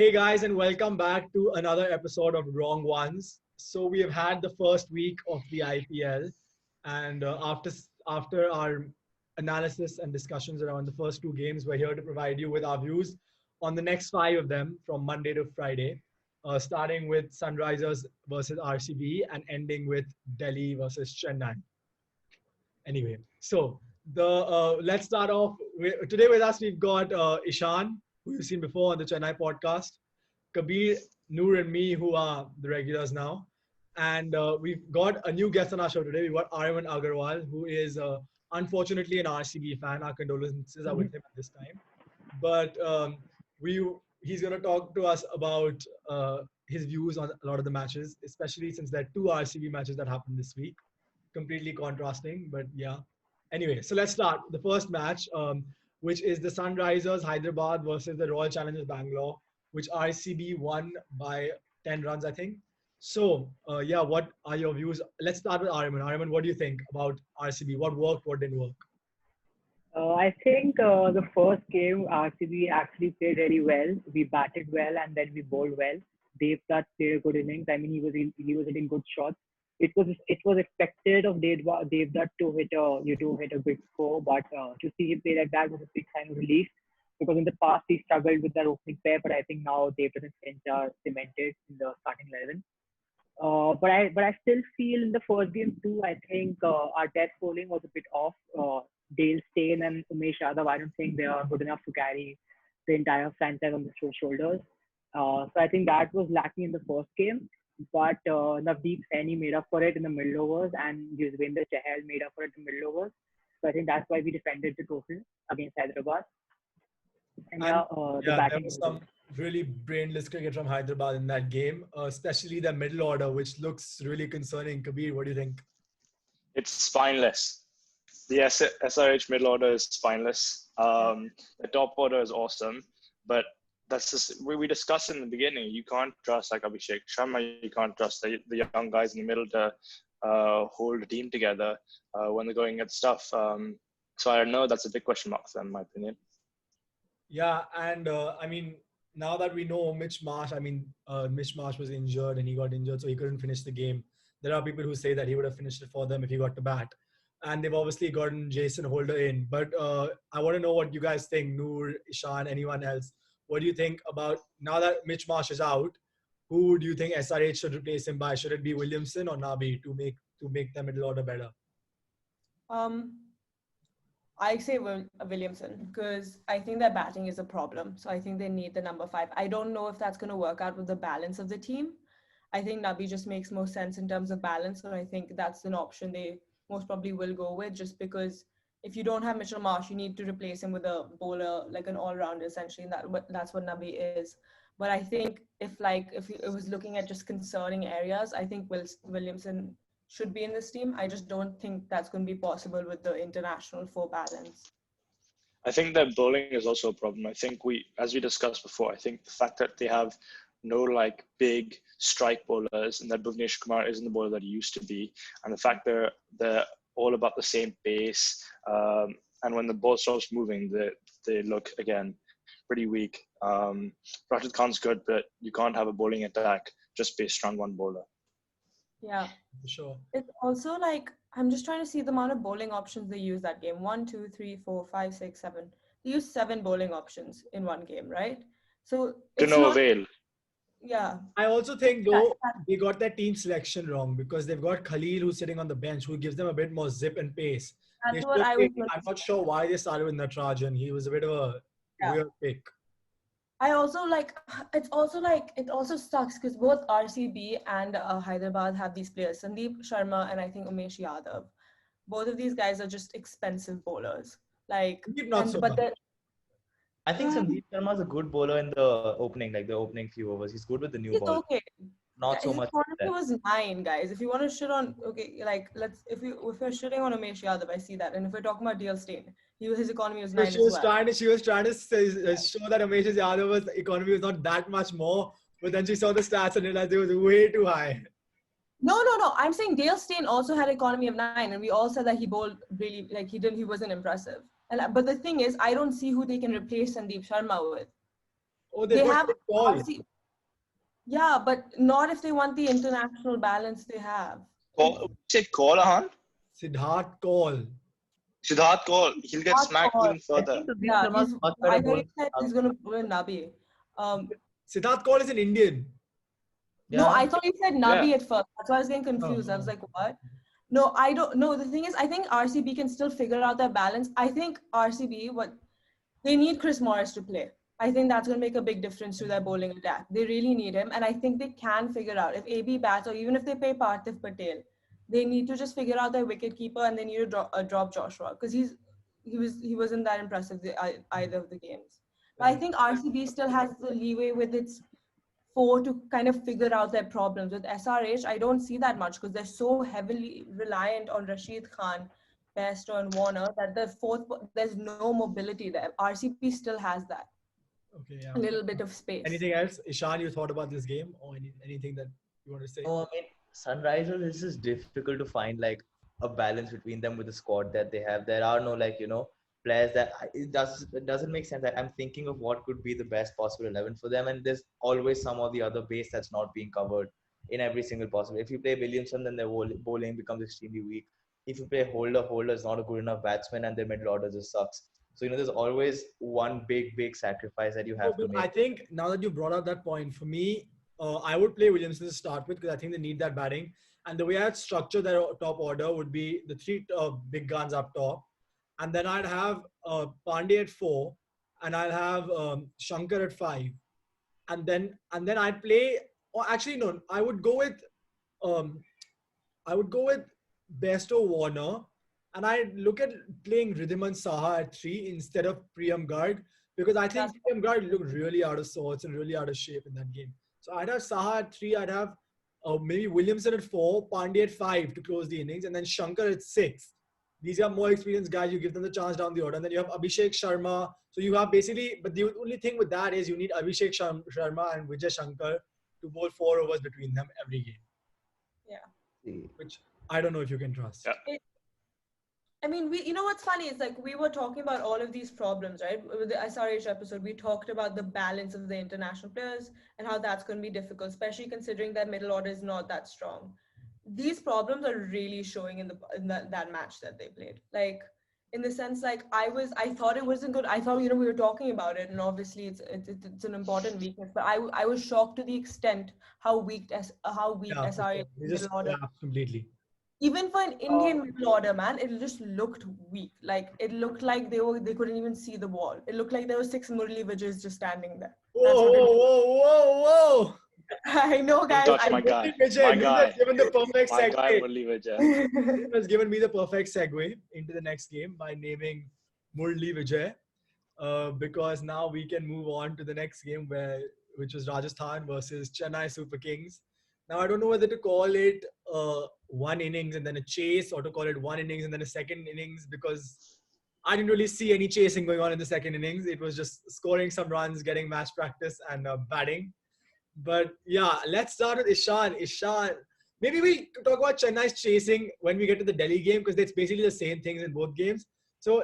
Hey guys, and welcome back to another episode of Wrong Ones. So we have had the first week of the IPL, and after our analysis and discussions around the first two games, we're here to provide you with our views on the next five of them from Monday to Friday, starting with Sunrisers versus RCB and ending with Delhi versus Chennai. Anyway, so the let's start off today with us. We've got Eshan, who you've seen before on the Chennai podcast, Kabir, Noor, and me, who are the regulars now. And we've got a new guest on our show today. We've got Aryaman Agarwal, who is unfortunately an RCB fan. Our condolences are with him at this time. But he's going to talk to us about his views on a lot of the matches, especially since there are two RCB matches that happened this week. Completely contrasting, but yeah. Anyway, so let's start the first match, which is the Sunrisers Hyderabad versus the Royal Challengers Bangalore, which RCB won by 10 runs, I think. So, yeah, what are your views? Let's start with Aryaman. Aryaman, what do you think about RCB? What worked, what didn't work? I think the first game RCB actually played really well. We batted well and then we bowled well. Dev Dutt played a good innings. I mean, he was hitting good shots. It was expected of Dev Dutt to hit a big score, but to see him play like that was a big sign of relief because in the past he struggled with that opening pair, but I think now Dev Dutt and Finch are cemented in the starting 11. But I still feel in the first game too. I think our death bowling was a bit off. Dale Steyn and Umesh Yadav, I don't think they are good enough to carry the entire franchise on the shoulders. So I think that was lacking in the first game. But Navdeep Saini made up for it in the middle overs, and Yuzvendra Chahal made up for it in the middle overs. So I think that's why we defended the total against Hyderabad. And the There batting was was some really brainless cricket from Hyderabad in that game, especially the middle order, which looks really concerning. Kabir, what do you think? It's spineless. The SRH middle order is spineless. The top order is awesome, but that's just we discussed in the beginning. You can't trust like Abhishek Sharma. You can't trust the young guys in the middle to hold the team together when they're going at stuff. So I don't know. That's a big question mark for them, in my opinion. Yeah, and I mean, now that we know Mitch Marsh, Mitch Marsh was injured and he got injured, so he couldn't finish the game. There are people who say that he would have finished it for them if he got to bat. And they've obviously gotten Jason Holder in. But I want to know what you guys think, Noor, Ishan, anyone else. What do you think about, now that Mitch Marsh is out, who do you think SRH should replace him by? Should it be Williamson or Nabi to make the middle order better? I say Williamson because I think their batting is a problem. So I think they need the number 5. I don't know if that's going to work out with the balance of the team. I think Nabi just makes more sense in terms of balance. So I think that's an option they most probably will go with, just because if you don't have Mitchell Marsh, you need to replace him with a bowler, like an all-rounder essentially. And that's what Nabi is. But I think if it was looking at just concerning areas, I think Williamson should be in this team. I just don't think that's going to be possible with the international 4 balance. I think that bowling is also a problem. I think as we discussed before, I think the fact that they have no like big strike bowlers and that Bhuvnesh Kumar isn't the bowler that he used to be, and the fact they're all about the same pace, and when the ball stops moving, they look again pretty weak. Rashid Khan's good, but you can't have a bowling attack just based on one bowler. Yeah, for sure. It's also like, I'm just trying to see the amount of bowling options they use that game. 1, 2, 3, 4, 5, 6, 7. They use 7 bowling options in one game, right? So To no avail. Yeah. I also think though they got their team selection wrong because they've got Khalil who's sitting on the bench who gives them a bit more zip and pace. That's what I was. I'm not sure why they started with Natarajan. He was a bit of a weird pick. I also it also sucks because both RCB and Hyderabad have these players, Sandeep Sharma and I think Umesh Yadav. Both of these guys are just expensive bowlers. I think Sandeep Sharma is a good bowler in the opening few overs. He's good with the new ball. Okay. Not so much. It was 9, guys. If you want to shit on, if we're shitting on Umesh Yadav, I see that. And if we're talking about Dale Steyn, his economy was 9 she was trying to show that Umesh Yadav's economy was not that much more, but then she saw the stats and realized it was way too high. No. I'm saying Dale Steyn also had economy of 9, and we all said that he bowled really, he wasn't impressive. But the thing is, I don't see who they can replace Sandeep Sharma with. Oh, They they've got have Chris Paul. RC. Yeah, but not if they want the international balance they have. Say call Ahaan. Siddharth Kaul. Siddharth call. He'll get Not smacked all. even I further. think Kabir Yeah, Sharma is much I better thought bowler. you said he's going to win Nabi. Um, Siddharth Kaul is an Indian. no, Yeah. I thought you said Yeah. Nabi at first. That's why I was getting confused. I was like, what? No, I don't. No, the thing is, I think RCB can still figure out their balance. I think RCB, what they need Chris Morris to play. I think that's going to make a big difference to their bowling attack. They really need him, and I think they can figure out if AB bats or even if they pay Parthiv Patel, they need to just figure out their wicket keeper and they need to drop Joshua because he wasn't that impressive either of the games. But I think RCB still has the leeway with its four to kind of figure out their problems. With SRH, I don't see that much because they're so heavily reliant on Rashid Khan, Bairstow, and Warner that the fourth there's no mobility there. RCB still has that. Okay, yeah. A little bit of space. Anything else, Eshan? You thought about this game, or anything that you want to say? No, I mean, Sunrisers, it's just difficult to find like a balance between them with the squad that they have. There are no players that it doesn't make sense. I'm thinking of what could be the best possible 11 for them, and there's always some or the other base that's not being covered in every single possible. If you play Williamson, then their bowling becomes extremely weak. If you play Holder is not a good enough batsman, and their middle order just sucks. So there's always one big sacrifice that you have to I make. think now that you brought up that point, for me, I would play Williamson to start with because I think they need that batting. And the way I'd structure their top order would be the three big guns up top, and then I'd have Pandey at 4, and I'll have Shankar at 5, and then I'd play. Or actually, no, um, I would go with Bairstow Warner, and I look at playing Ridhiman Saha at 3 instead of Priyam Garg because I think Priyam Garg looked really out of sorts and really out of shape in that game. So I'd have Saha at 3, I'd have maybe Williamson at 4, Pandey at 5 to close the innings, and then Shankar at 6. These are more experienced guys. You give them the chance down the order, and then you have Abhishek Sharma. So you have basically, but the only thing with that is you need Abhishek Sharma and Vijay Shankar to bowl 4 overs between them every game. Yeah. Which I don't know if you can trust. Yeah. I mean, you know what's funny? It's like we were talking about all of these problems, right? With the SRH episode, we talked about the balance of the international players and how that's going to be difficult, especially considering that middle order is not that strong. These problems are really showing in that match that they played. Like, in the sense, like I thought it wasn't good. I thought we were talking about it, and obviously it's an important weakness. But I was shocked to the extent how weak SRH middle order. Completely. Even for an Indian middle order, man, it just looked weak. Like it looked like they couldn't even see the ball. It looked like there were 6 Murli Vijays just standing there. Whoa! I know, guys. Don't touch my guy. My guy. Given the perfect My segue. guy Murli Vijay. Has given me the perfect segue into the next game by naming Murli Vijay, because now we can move on to the next game which was Rajasthan versus Chennai Super Kings. Now I don't know whether to call it one innings and then a chase, or to call it one innings and then a second innings, because I didn't really see any chasing going on in the second innings. It was just scoring some runs, getting match practice, and batting. But yeah, let's start with Eshan. Eshan, maybe we'll talk about Chennai's chasing when we get to the Delhi game, because it's basically the same things in both games. So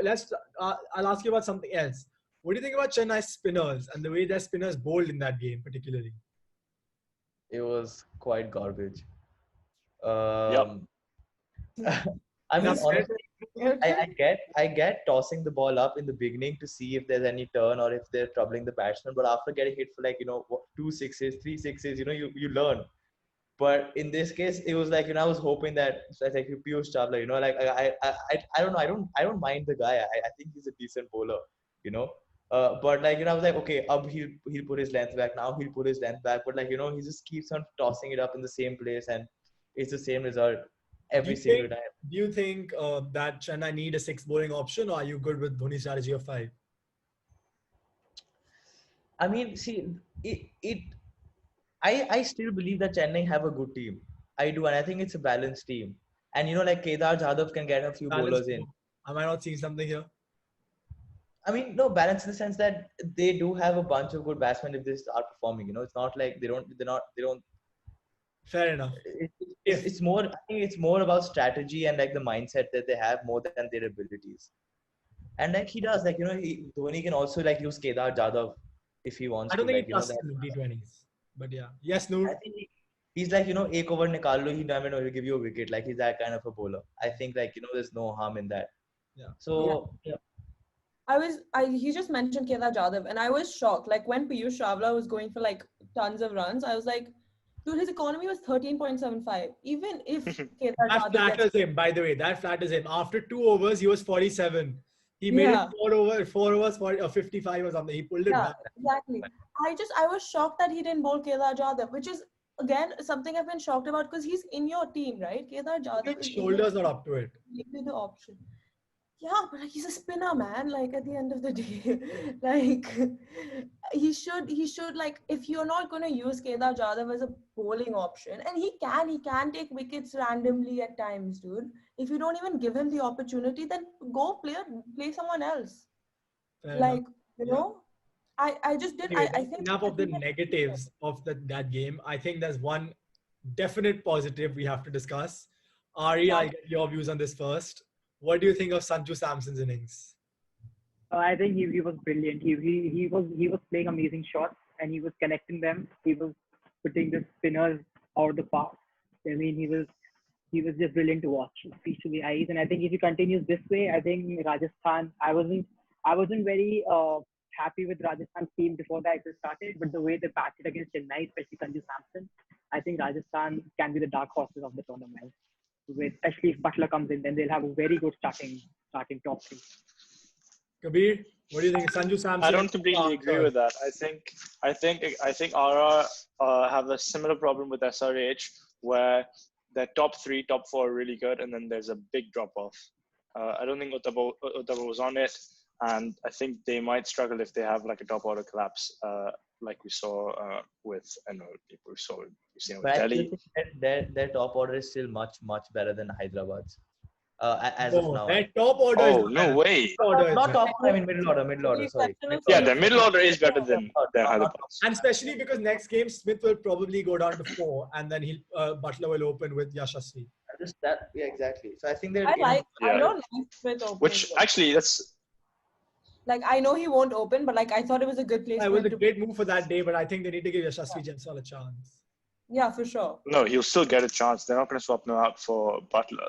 I'll ask you about something else. What do you think about Chennai's spinners and the way their spinners bowled in that game particularly? It was quite garbage. Yep. I mean, honestly, I get tossing the ball up in the beginning to see if there's any turn or if they're troubling the batsman. But after getting hit for 2 sixes, 3 sixes, you learn. But in this case, it was like I was hoping that like Piyush Chawla, I don't know, I don't mind the guy. I think he's a decent bowler, But I was like, okay, he'll put his length back now. He'll put his length back, but he just keeps on tossing it up in the same place, and it's the same result every single time. Do you think that Chennai need a 6 bowling option, or are you good with Dhoni's strategy of 5? I mean, see, I still believe that Chennai have a good team. I do, and I think it's a balanced team. And Kedar Jadhav can get a few bowlers in. Am I not seeing something here? I mean, no, balance in the sense that they do have a bunch of good batsmen if they start performing. It's not like they don't. Fair enough. It's more. I think it's more about strategy and the mindset that they have more than their abilities. And he does, Dhoni can also use Kedar Jadhav if he wants I don't to, think like, he trusts him in T20s. But yeah. Yes, Noor. I think he's like, ek over nikal lo, he'll give you a wicket. Like, he's that kind of a bowler. I think, like, there's no harm in that. Yeah. So, He just mentioned Kedar Jadhav, and I was shocked. Like when Piyush Chawla was going for like tons of runs, I was like, dude, his economy was 13.75. Even if Kedar That Jadhav gets, flatters him, by the way. That flatters him. After 2 overs, he was 47. He made it yeah, 4 overs, 55 or something. He pulled it yeah, back. exactly. I was shocked that he didn't bowl Kedar Jadhav, which is again something I've been shocked about because he's in your team, right? Kedar Jadhav His is in your shoulders not up to it. give you the option. Yeah, but like, he's a spinner, man. Like at the end of the day, like he should like if you're not gonna use Kedar Jadhav as a bowling option, and he can take wickets randomly at times, dude. If you don't even give him the opportunity, then go play someone else. Fair Like enough. you Yeah. know, I just did. Anyway, I that's think enough of the negatives of that game. I think there's one definite positive we have to discuss. Ari, Yeah. I'll get your views on this first. What do you think of Sanju Samson's innings? I think he was brilliant. He was playing amazing shots and he was connecting them. He was putting the spinners out of the park. I mean, he was just brilliant to watch, speech to the eyes. And I think if he continues this way, I think Rajasthan. I wasn't very happy with Rajasthan's team before the IPL started, but the way they batted against Chennai, especially Sanju Samson, I think Rajasthan can be the dark horses of the tournament. Especially if Butler comes in, then they'll have a very good starting top three. Kabir, what do you think? Sanju Samson. I don't completely agree with that. I think RR have a similar problem with SRH where their top 3, top 4 are really good, and then there's a big drop off. I don't think Ottava was on it, and I think they might struggle if they have like a top order collapse, like we saw with people we've seen with but I still Delhi. think that their top order is still much, much better than Hyderabad's. As of No, now. their top order is Oh, no way. top order is Not better. top order, I mean middle order, sorry. Yeah, their middle order is better than Hyderabad's. And especially because next game Smith will probably go down to 4, and then Butler will open with Yashasvi. Yeah, exactly. So I think they're I Yeah. don't like Smith opening. Which actually, that's like I know he won't open, but like I thought it was a good place It for was him a to. great move for that day, but I think they need to give Yashasvi Jaiswal a chance. Yeah, for sure. no, he'll still get a chance. They're not going to swap him out for Butler.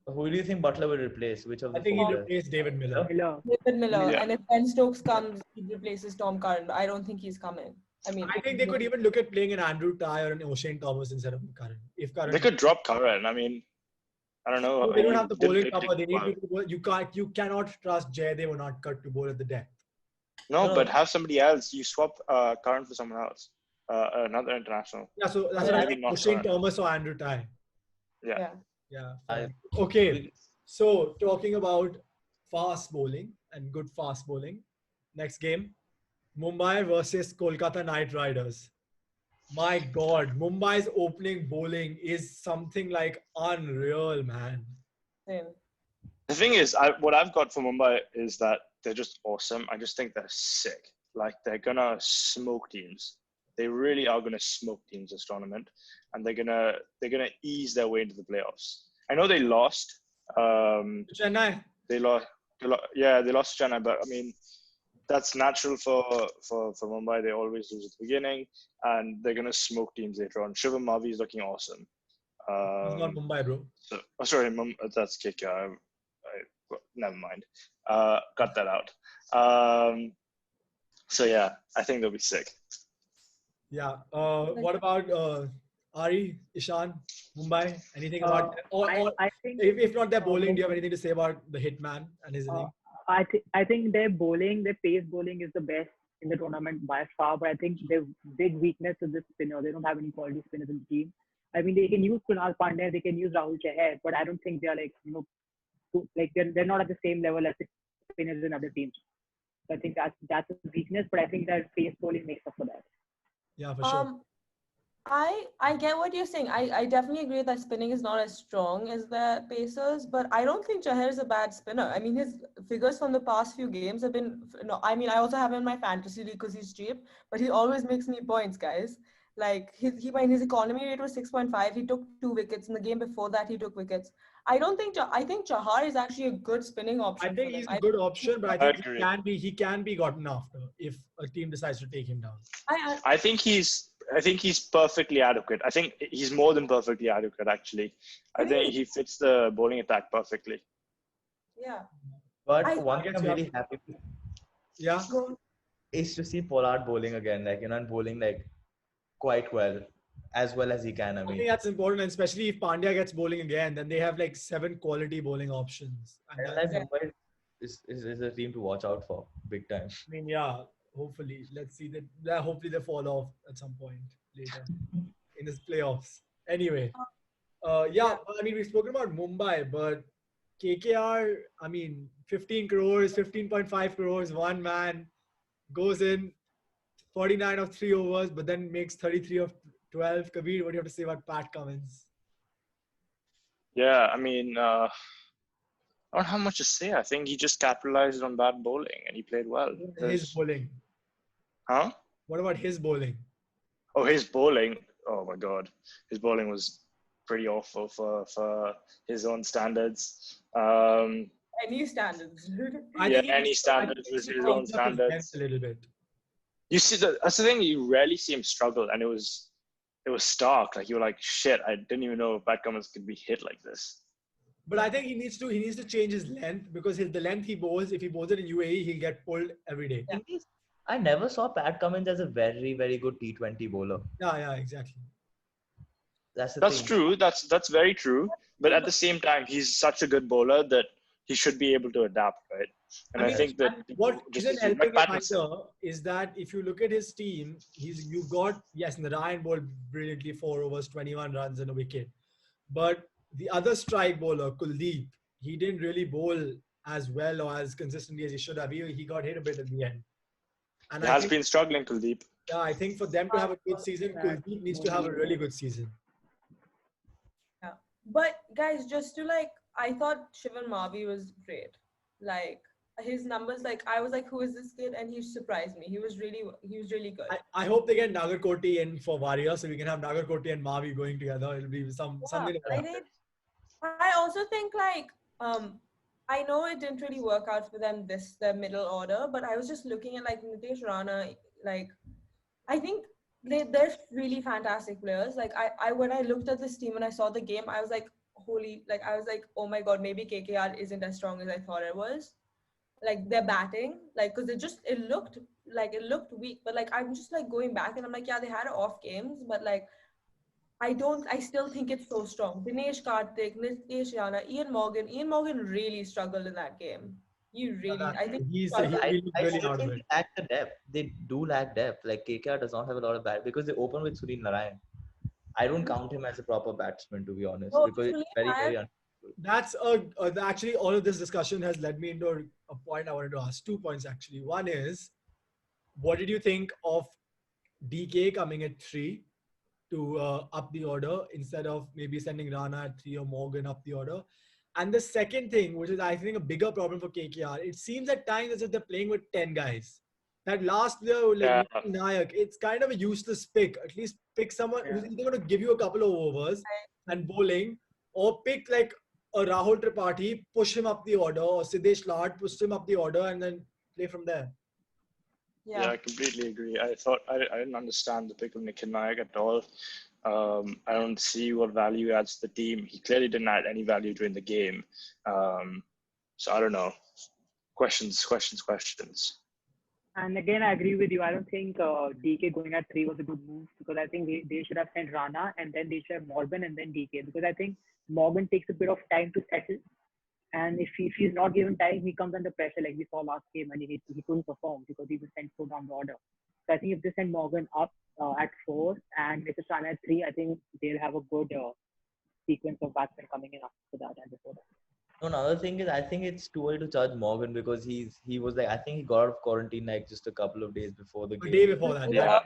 Who do you think Butler will replace? Which of the I think he'll four? replace David Miller. David Miller, Yeah. and if Ben Stokes comes, he replaces Tom Curran. But I don't think he's coming. I mean, I think they could even look at playing an Andrew Ty or an O'Shane Thomas instead of Curran. If Curran, They could drop Curran. I mean, I don't know. No, they don't He have the did bowling play cover. pretty They need well. people to bowl. You cannot trust Jaydev or not cut to bowl at the depth. No, No. but have somebody else. You swap Curran for someone else. Another international. Yeah, so that's Yeah, what I I think. mean, not O'Shane Curran. Thomas or Andrew Ty. Yeah. Yeah. I- Okay. So talking about fast bowling and good fast bowling. Next game, Mumbai versus Kolkata Knight Riders. My God, Mumbai's opening bowling is something like unreal, man. same. The thing is, what I've got for Mumbai is that they're just awesome. I just think they're sick. Like they're gonna smoke teams. They really are gonna smoke teams this tournament, and they're gonna ease their way into the playoffs. I know they lost. Chennai. They lost. They lost to Chennai, but I mean, that's natural for Mumbai. They always lose at the beginning, and they're gonna smoke teams later on. Shivam Mavi is looking awesome. It's not Mumbai, bro. Sorry, that's KK. Never mind. Cut that out. So yeah, I think they'll be sick. Yeah. What about Ari, Ishan, Mumbai? Anything about or I think if not their bowling, do you have anything to say about the hitman and his inning? I think their pace bowling is the best in the tournament by far. But I think their big weakness is the spinner. They don't have any quality spinners in the team. I mean, they can use Kunal Pandey, they can use Rahul Chahar, but I don't think they're like they're not at the same level as the spinners in other teams. So I think that's a weakness, but I think that pace bowling makes up for that. Yeah, for sure. I get what you're saying. I definitely agree that spinning is not as strong as the Pacers, but I don't think Chahar is a bad spinner. I mean, his figures from the past few games have been no. I mean, I also have him in my fantasy league because he's cheap, but he always makes me points, guys. Like his economy rate was 6.5. He took 2 wickets in the game before that. He took wickets. I don't think I think Chahar is actually a good spinning option. I think for he's them. a good option, but I I think agree. he can be gotten after if a team decides to take him down. I think he's perfectly adequate. I think he's more than perfectly adequate, actually. I think he fits the bowling attack perfectly. Yeah. But one thing I'm really happy with Yeah. is to see Pollard bowling again, like, and bowling like quite well as he can. I I mean, think that's important, and especially if Pandya gets bowling again, then they have like 7 quality bowling options. And like Mumbai is a team to watch out for big time. I mean, yeah, hopefully, let's see that. Hopefully, they fall off at some point later in this playoffs. Anyway, yeah, I mean, we've spoken about Mumbai, but KKR, I mean, 15 crores, 15.5 crores, one man goes in 49 of 3 overs, but then makes 33 of 12. Kabir, what do you have to say about Pat Cummins? Yeah, I mean, I don't have much to say. I think he just capitalized on bad bowling and he played well. His bowling. Huh? What about his bowling? Oh, his bowling. Oh my God, his bowling was pretty awful for his own standards. Any standards. Any standards with his own standards. A little bit. You see, that's the thing. You rarely see him struggle, and it was stark. Like you were like, shit, I didn't even know Pat Cummins could be hit like this. But I think he needs to change his length, because the length he bowls, if he bowls it in UAE, he'll get pulled every day. Yeah. I never saw Pat Cummins as a very, very good T20 bowler. Yeah, exactly. That's true. That's very true. But at the same time, he's such a good bowler that he should be able to adapt, right? And I think that what isn't helping him either is that if you look at his team, Narayan bowled brilliantly 4 overs, 21 runs and a wicket. But the other strike bowler, Kuldeep, he didn't really bowl as well or as consistently as he should have. He got hit a bit at the end. And he has been struggling, Kuldeep. Yeah, I think for them to have a good season, Kuldeep needs to have a really good season. Yeah. But guys, just to I thought Shivan Mavi was great. Like his numbers, I was like, who is this kid? And he surprised me. He was really good. I hope they get Nagarkoti in for Warrior, so we can have Nagarkoti and Mavi going together. It'll be something like that. I also think I know it didn't really work out for them the middle order, but I was just looking at Nitesh Rana, I think they're really fantastic players. I when I looked at this team and I saw the game, I was like, oh my God, maybe KKR isn't as strong as I thought it was. Their batting, because it looked weak, but I'm just going back and I'm like, yeah, they had off games, but I still think it's so strong. Dinesh Karthik, Nitesh Rana, Ian Morgan really struggled in that game. I think I still think they lack the depth. They do lack depth. KKR does not have a lot of bat because they open with Sunil Narayan. I don't count him as a proper batsman, to be honest, because it's very That's actually all of this discussion has led me into a point I wanted to ask. 2 points actually. One is, what did you think of DK coming at 3 to up the order instead of maybe sending Rana at 3 or Morgan up the order? And the second thing, which is I think a bigger problem for KKR, it seems at times as if they're playing with 10 guys. That last player, Nayak, it's kind of a useless pick. At least pick someone who's either going to give you a couple of overs and bowling, or pick a Rahul Tripathi, push him up the order, or Siddesh Lad, push him up the order, and then play from there. Yeah, I completely agree. I thought I didn't understand the pick of Nikhil Nayak at all. I don't see what value he adds to the team. He clearly didn't add any value during the game. So I don't know. Questions. And again, I agree with you. I don't think DK going at 3 was a good move, because I think they should have sent Rana and then they should have Morgan and then DK, because I think Morgan takes a bit of time to settle. And if he's not given time, he comes under pressure like we saw last game, and he couldn't perform because he was sent so down the order. So I think if they send Morgan up at 4 and Mr. Rana at 3, I think they'll have a good sequence of batsmen coming in after that and before that. No, another thing is I think it's too early to judge Morgan because he was I think he got out of quarantine just a couple of days before the game. The day before that. Yeah.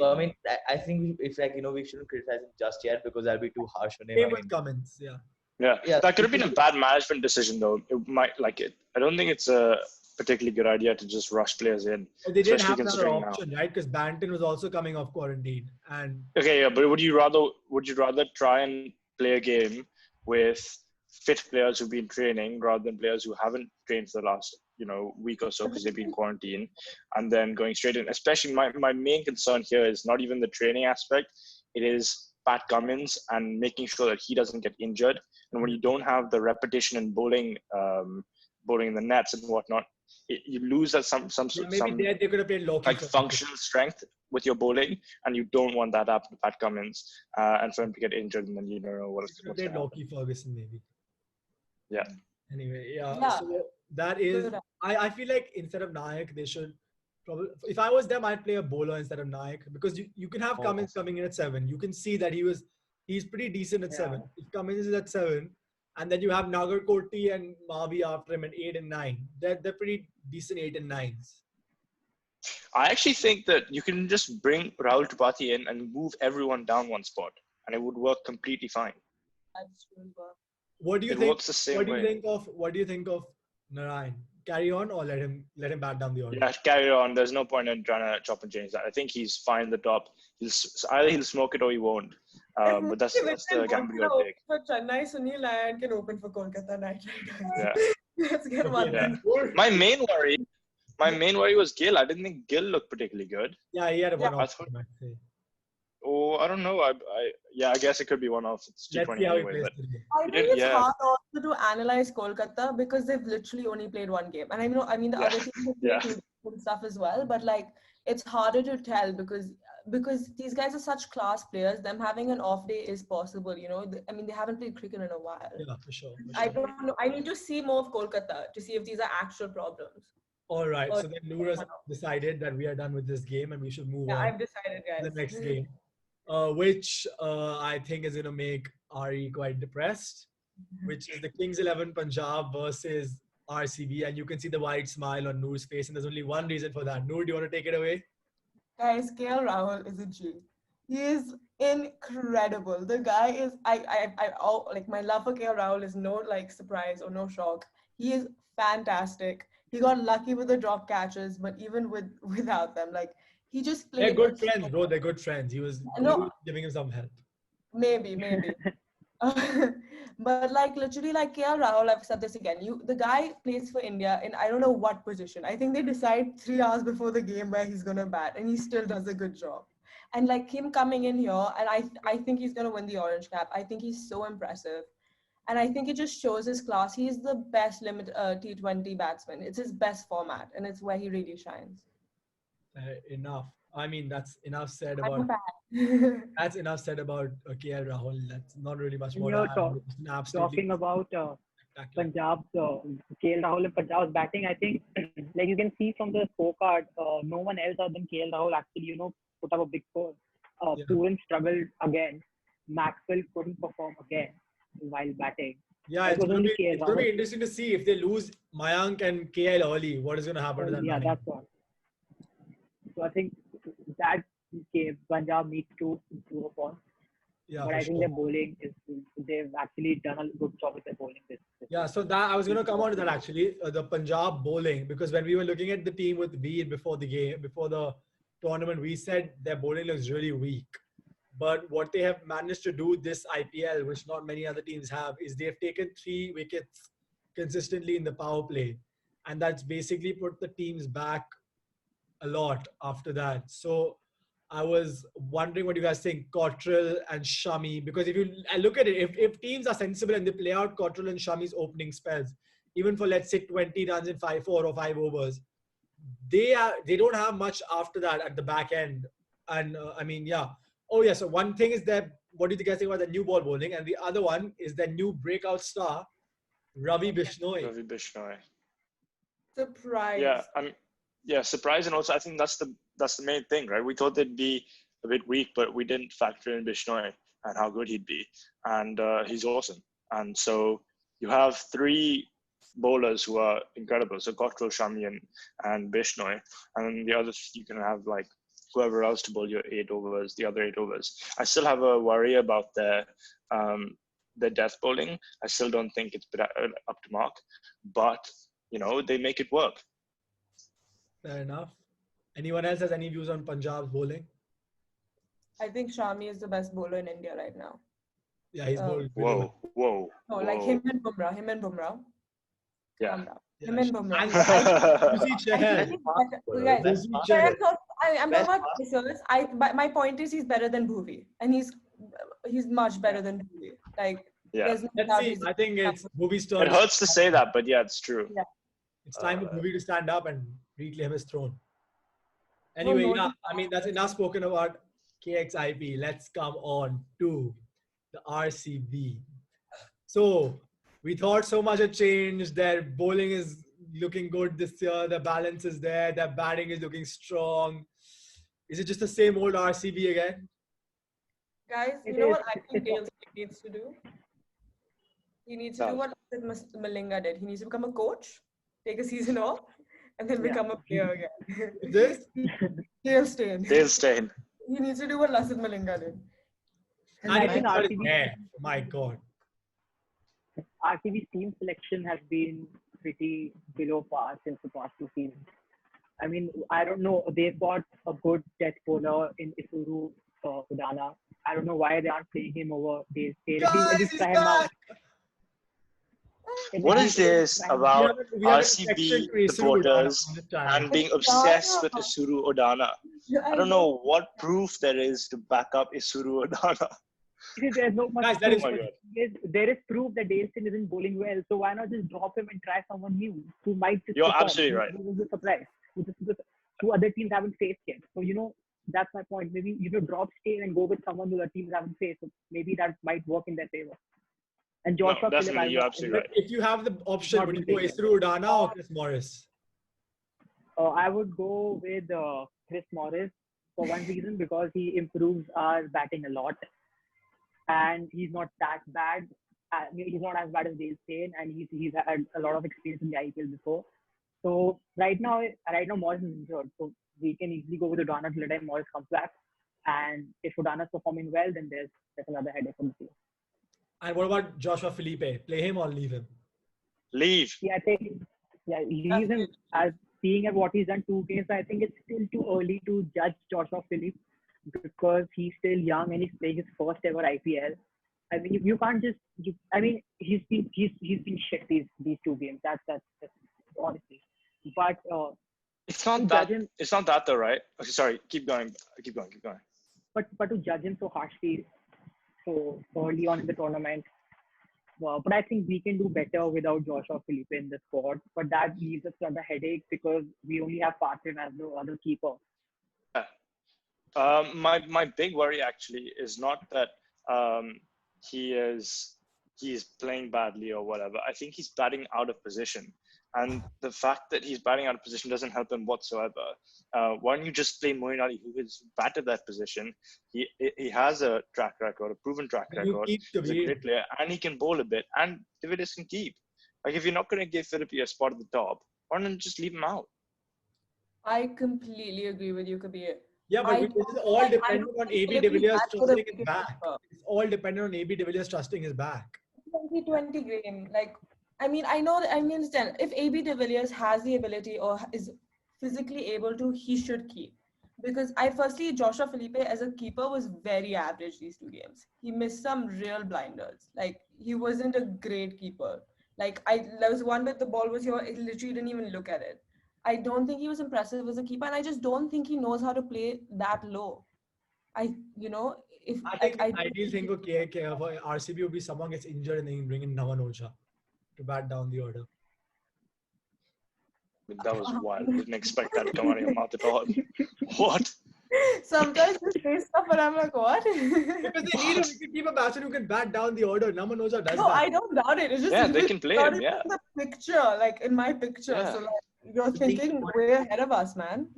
So I mean, I think it's we shouldn't criticize him just yet because that'll be too harsh on him. Same with Cummins, Yeah, that could have been a bad management decision though. It might I don't think it's a particularly good idea to just rush players in. They didn't have another option, right? Because Banton was also coming off quarantine. And okay, yeah, but would you rather try and play a game with fit players who've been training rather than players who haven't trained for the last week or so because they've been quarantined, and then going straight in. Especially my main concern here is not even the training aspect. It is Pat Cummins and making sure that he doesn't get injured. And when you don't have the repetition in bowling in the nets and whatnot, you lose that some maybe they could have played Loki like functional strength with your bowling, and you don't want that to happen to Pat Cummins and for him to get injured, and then you don't know what's going to happen. Loki Ferguson maybe. Yeah. Anyway, so that is. I feel like instead of Nayak, they should probably. If I was them, I'd play a bowler instead of Nayak because you can have Cummins coming in at 7. You can see that he's pretty decent at 7. If Cummins is at 7, and then you have Nagarkoti and Mavi after him at 8 and 9. They're pretty decent 8 and 9s. I actually think that you can just bring Rahul Tripathi in and move everyone down one spot, and it would work completely fine. That's true. What do you it think? Works the same what do way. you think of Narayan? Carry on or let him bat down the order? Yeah, carry on. There's no point in trying to chop and change that. I think he's fine at the top. Either he'll smoke it or he won't. But that's the gamble you'll take. For Chennai, Sunil Nayan can open for Kolkata Knight Riders. Yeah. Let's get one. Yeah. My main worry was Gill. I didn't think Gill looked particularly good. Yeah, he had a one-off. I don't know. I guess it could be one-off. It's T20 anyway. I think it's hard also to analyze Kolkata because they've literally only played one game. And I mean the other teams have played good stuff as well. But like, it's harder to tell because these guys are such class players. Them having an off day is possible. I mean, they haven't played cricket in a while. Yeah, for sure. I don't know. I need to see more of Kolkata to see if these are actual problems. All right. So then Noor has decided that we are done with this game and we should move on. I've decided, guys. To the next game. Which I think is going to make Ari quite depressed, which is the Kings 11 Punjab versus RCB. And you can see the wide smile on Noor's face. And there's only one reason for that. Noor, do you want to take it away? Guys, KL Rahul is a G. He is incredible. The guy is, like my love for KL Rahul is no like surprise or no shock. He is fantastic. He got lucky with the drop catches, but even without them, like, he just played. They're good friends, bro. They're good friends. He was giving him some help. Maybe. But like literally, like KL Rahul, I've said this again. The guy plays for India in I don't know what position. I think they decide 3 hours before the game where he's gonna bat, and he still does a good job. And like him coming in here, and I think he's gonna win the orange cap. I think he's so impressive. And I think it just shows his class. He's the best T20 batsman. It's his best format, and it's where he really shines. Enough. I mean, that's enough said about. That's enough said about KL Rahul. That's not really much more. Talking about Punjab's KL Rahul and Punjab's batting, I think, like you can see from the scorecard, no one else other than KL Rahul actually, put up a big score. Pooran struggled again. Maxwell couldn't perform again while batting. Yeah, it's going to be interesting to see if they lose Mayank and KL early. What is going to happen to them? Yeah, that's what. So I think that Punjab needs to improve upon. Yeah, but I think their bowling they've actually done a good job with their bowling. Yeah, so that I was going to come on to that actually, the Punjab bowling, because when we were looking at the team with Veer before the tournament, we said their bowling looks really weak. But what they have managed to do this IPL, which not many other teams have, is they've taken 3 wickets consistently in the power play. And that's basically put the teams back a lot after that. So I was wondering what you guys think, Cottrell and Shami, because if you look at it, if teams are sensible and they play out Cottrell and Shami's opening spells, even for let's say 20 runs in 4 or 5 overs, they don't have much after that at the back end. And so one thing is that, what do you guys think about the new ball bowling? And the other one is the new breakout star, Ravi Bishnoi. Surprise. Yeah, surprise, and also I think that's the main thing, right? We thought they'd be a bit weak, but we didn't factor in Bishnoi and how good he'd be, and he's awesome. And so you have 3 bowlers who are incredible. So Cottrell, Shami, and Bishnoi, and the others you can have like whoever else to bowl your 8 overs, the other 8 overs. I still have a worry about their death bowling. I still don't think it's up to mark, but they make it work. Fair enough. Anyone else has any views on Punjab's bowling? I think Shami is the best bowler in India right now. Yeah, he's Uh, bowled below. Whoa. no, like him and Bumrah. Yeah. Calm down. Yeah, Him and Bumrah. and Susie I Chahal. think he's Fast better. bowler, Guys, best Susie fast Chahal. bowler. I'm Best talking about fast pacers. But my point is he's better than Bhuvi, and he's much better than Bhuvi. Like Yeah. there's no Let's doubt see. he's. I think it's Bhuvi's turn. It hurts to say that, but yeah, it's true. Yeah. It's time for Uh, Bhuvi to stand up and reclaim his throne. No, Anyway, no, yeah, I mean, that's enough spoken about KXIP. Let's come on to the RCB. So, we thought so much had changed. Their bowling is looking good this year. The balance is there. Their batting is looking strong. Is it just the same old RCB again? guys, It you know is. what I think Dale needs to do? He needs to do what Malinga did. He needs to become a coach, take a season off, and then Yeah. become a player again. This? Dale Steyn. Dale Steyn. He needs to do what Lasith Malinga did. And And I he think got his RCB hair. My God. RCB's team selection has been pretty below par since the past 2 seasons. I mean, I don't know. They've got a good death bowler in Isuru Udana. I don't know why they aren't playing him over Dale Steyn. At Guys, least he's try him out. back. What is this about We have a RCB section to Isuru supporters Udana on this channel. and being obsessed with Isuru Odana? I don't know what proof there is to back up Isuru Odana. There's no much Guys, that is proof. Oh my God. There is proof that Dale Steyn isn't bowling well. So why not just drop him and try someone new who might just You're perform, absolutely right. who is a surprise, who other teams haven't faced yet. So that's my point. Maybe drop Steyn and go with someone who the teams haven't faced. So maybe that might work in their favor. And No, Joshua definitely, Philippe, you're absolutely right. If you have the option, Not would you really go big. Isuru Udana or Chris Morris? I would go with Chris Morris for one reason, because he improves our batting a lot, and he's not that bad. He's not as bad as Dale Steyn, and he's had a lot of experience in the IPL before. So right now Morris is injured, so we can easily go with Udana till the time Morris comes back. And if Udana's performing well, then there's another headache for the team. And what about Joshua Felipe? Play him or leave him? Leave. Yeah, I think leave him as seeing at what he's done 2 games. I think it's still too early to judge Joshua Philippe because he's still young and he's playing his first ever IPL. I mean, you can't just. I mean, he's been shit these 2 games. That's honestly. But It's not to that. judge him, It's not that though, right? Okay, sorry. Keep going. but to judge him so harshly so early on in the tournament. But I think we can do better without Joshua Philippe in the squad. But that leaves us another headache because we only have Patrin as the other keeper. My big worry actually is not that he's playing badly or whatever. I think he's batting out of position, and the fact that he's batting out of position doesn't help him whatsoever. Why don't you just play Moeen Ali, who has batted that position? He has a track record, a proven track record. He's a great player, and he can bowl a bit. And De Villiers can keep. Like, if you're not going to give Philippe a spot at the top, why don't you just leave him out? I completely agree with you, Kabir. Yeah, but this is all dependent on AB de Villiers trusting his back. It's all dependent on AB de Villiers trusting his back. 2020 game, like, I mean, I understand. If AB de Villiers has the ability or is physically able to, he should keep. Because Joshua Philippe as a keeper was very average these 2 games. He missed some real blinders. Like, he wasn't a great keeper. Like, there was one with the ball was here, it literally didn't even look at it. I don't think he was impressive as a keeper, and I just don't think he knows how to play that low. I think the ideal thing for RCB would be someone gets injured and then you bring in Naman Oja to bat down the order. That was wild. Didn't expect that to come out of your mouth at all. What? Sometimes you say stuff and I'm like, what? Because they need to keep a batsman who can bat down the order. Naman Oja does No, that. I don't doubt it. It's just Yeah, they can play him, yeah. in the picture, like in my picture. Yeah. So like, you're thinking way ahead of us, man.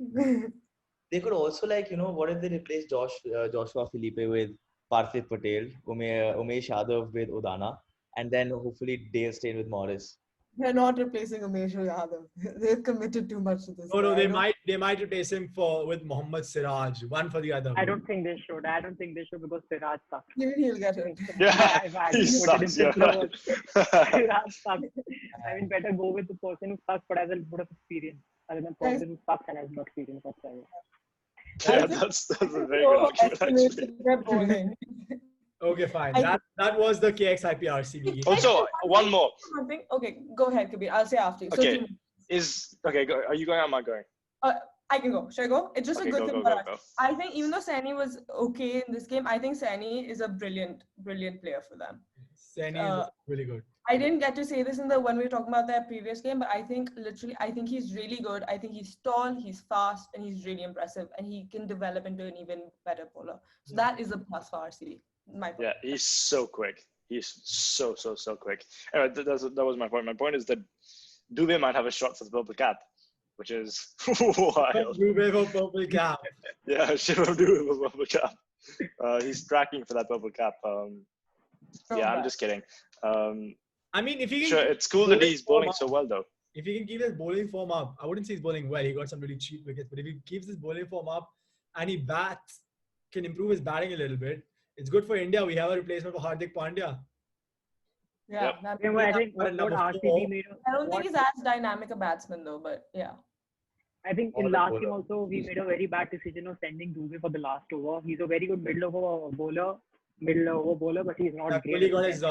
They could also, like, what if they replace Joshua Philippe with Parthiv Patel, Umesh Yadav with Udana, and then hopefully Dale Steyn with Morris. They're not replacing Umesh Yadav. They've committed too much to this. No, they might replace him with Mohammad Siraj, one for the other. I don't think they should. Because Siraj sucks. Even he'll get it. Yeah, he Siraj sucks. Yeah. sucks. I mean, better go with the person who sucks but has a lot of experience, other than the person who sucks and has no experience whatsoever. Yeah, that's a very good argument, actually. Okay, fine. I- That was the KXIPRCB game. Also, one more. One thing. Okay, go ahead, Kabir. I'll say after you. So Okay. two. Are you going or am I going? I can go. Should I go? It's just Okay, a good go, thing go, for go, us. go. I think even though Sani was okay in this game, I think Sani is a brilliant player for them. Sani is really good. I didn't get to say this in the when we were talking about that previous game, but I think he's really good. I think he's tall, he's fast, and he's really impressive, and he can develop into an even better bowler. So that is a plus for RCB. My point. Yeah, he's so quick. He's so quick. Anyway, that was my point. My point is that Dubé might have a shot for the purple cap, which is wild. Dubé for purple cap. Yeah, Shivam Dubé for purple cap. He's tracking for that purple cap. Yeah, I'm just kidding. I mean, if he can Sure, it's cool that he's bowling so well, though. If he can keep his bowling form up, I wouldn't say he's bowling well. He got some really cheap wickets, but if he keeps his bowling form up and he can improve his batting a little bit, it's good for India. We have a replacement for Hardik Pandya. Yeah, Yep. I think what RCB made. I don't think he's as dynamic a batsman though, but yeah. I think in last game also we made a very bad decision of sending Dubé for the last over. He's a very good middle over bowler, but he's not great. Really got his,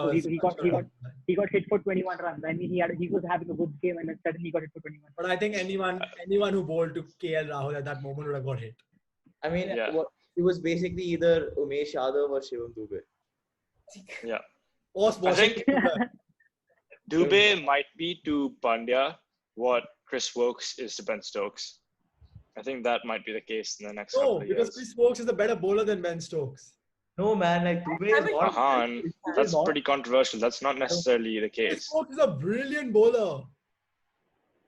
he got hit for 21 runs. I mean, he was having a good game and then suddenly he got hit for 21. But I think anyone who bowled to KL Rahul at that moment would have got hit. I mean, it was basically either Umesh Yadav or Shivam Dubé. Yeah. I think Dubé might be to Pandya what Chris Wokes is to Ben Stokes. I think that might be the case in the next couple of years. No, because Chris Wokes is a better bowler than Ben Stokes. No, man, like Dubé is not. Ahaan, that's pretty controversial. That's not necessarily the case. Chris Wokes is a brilliant bowler.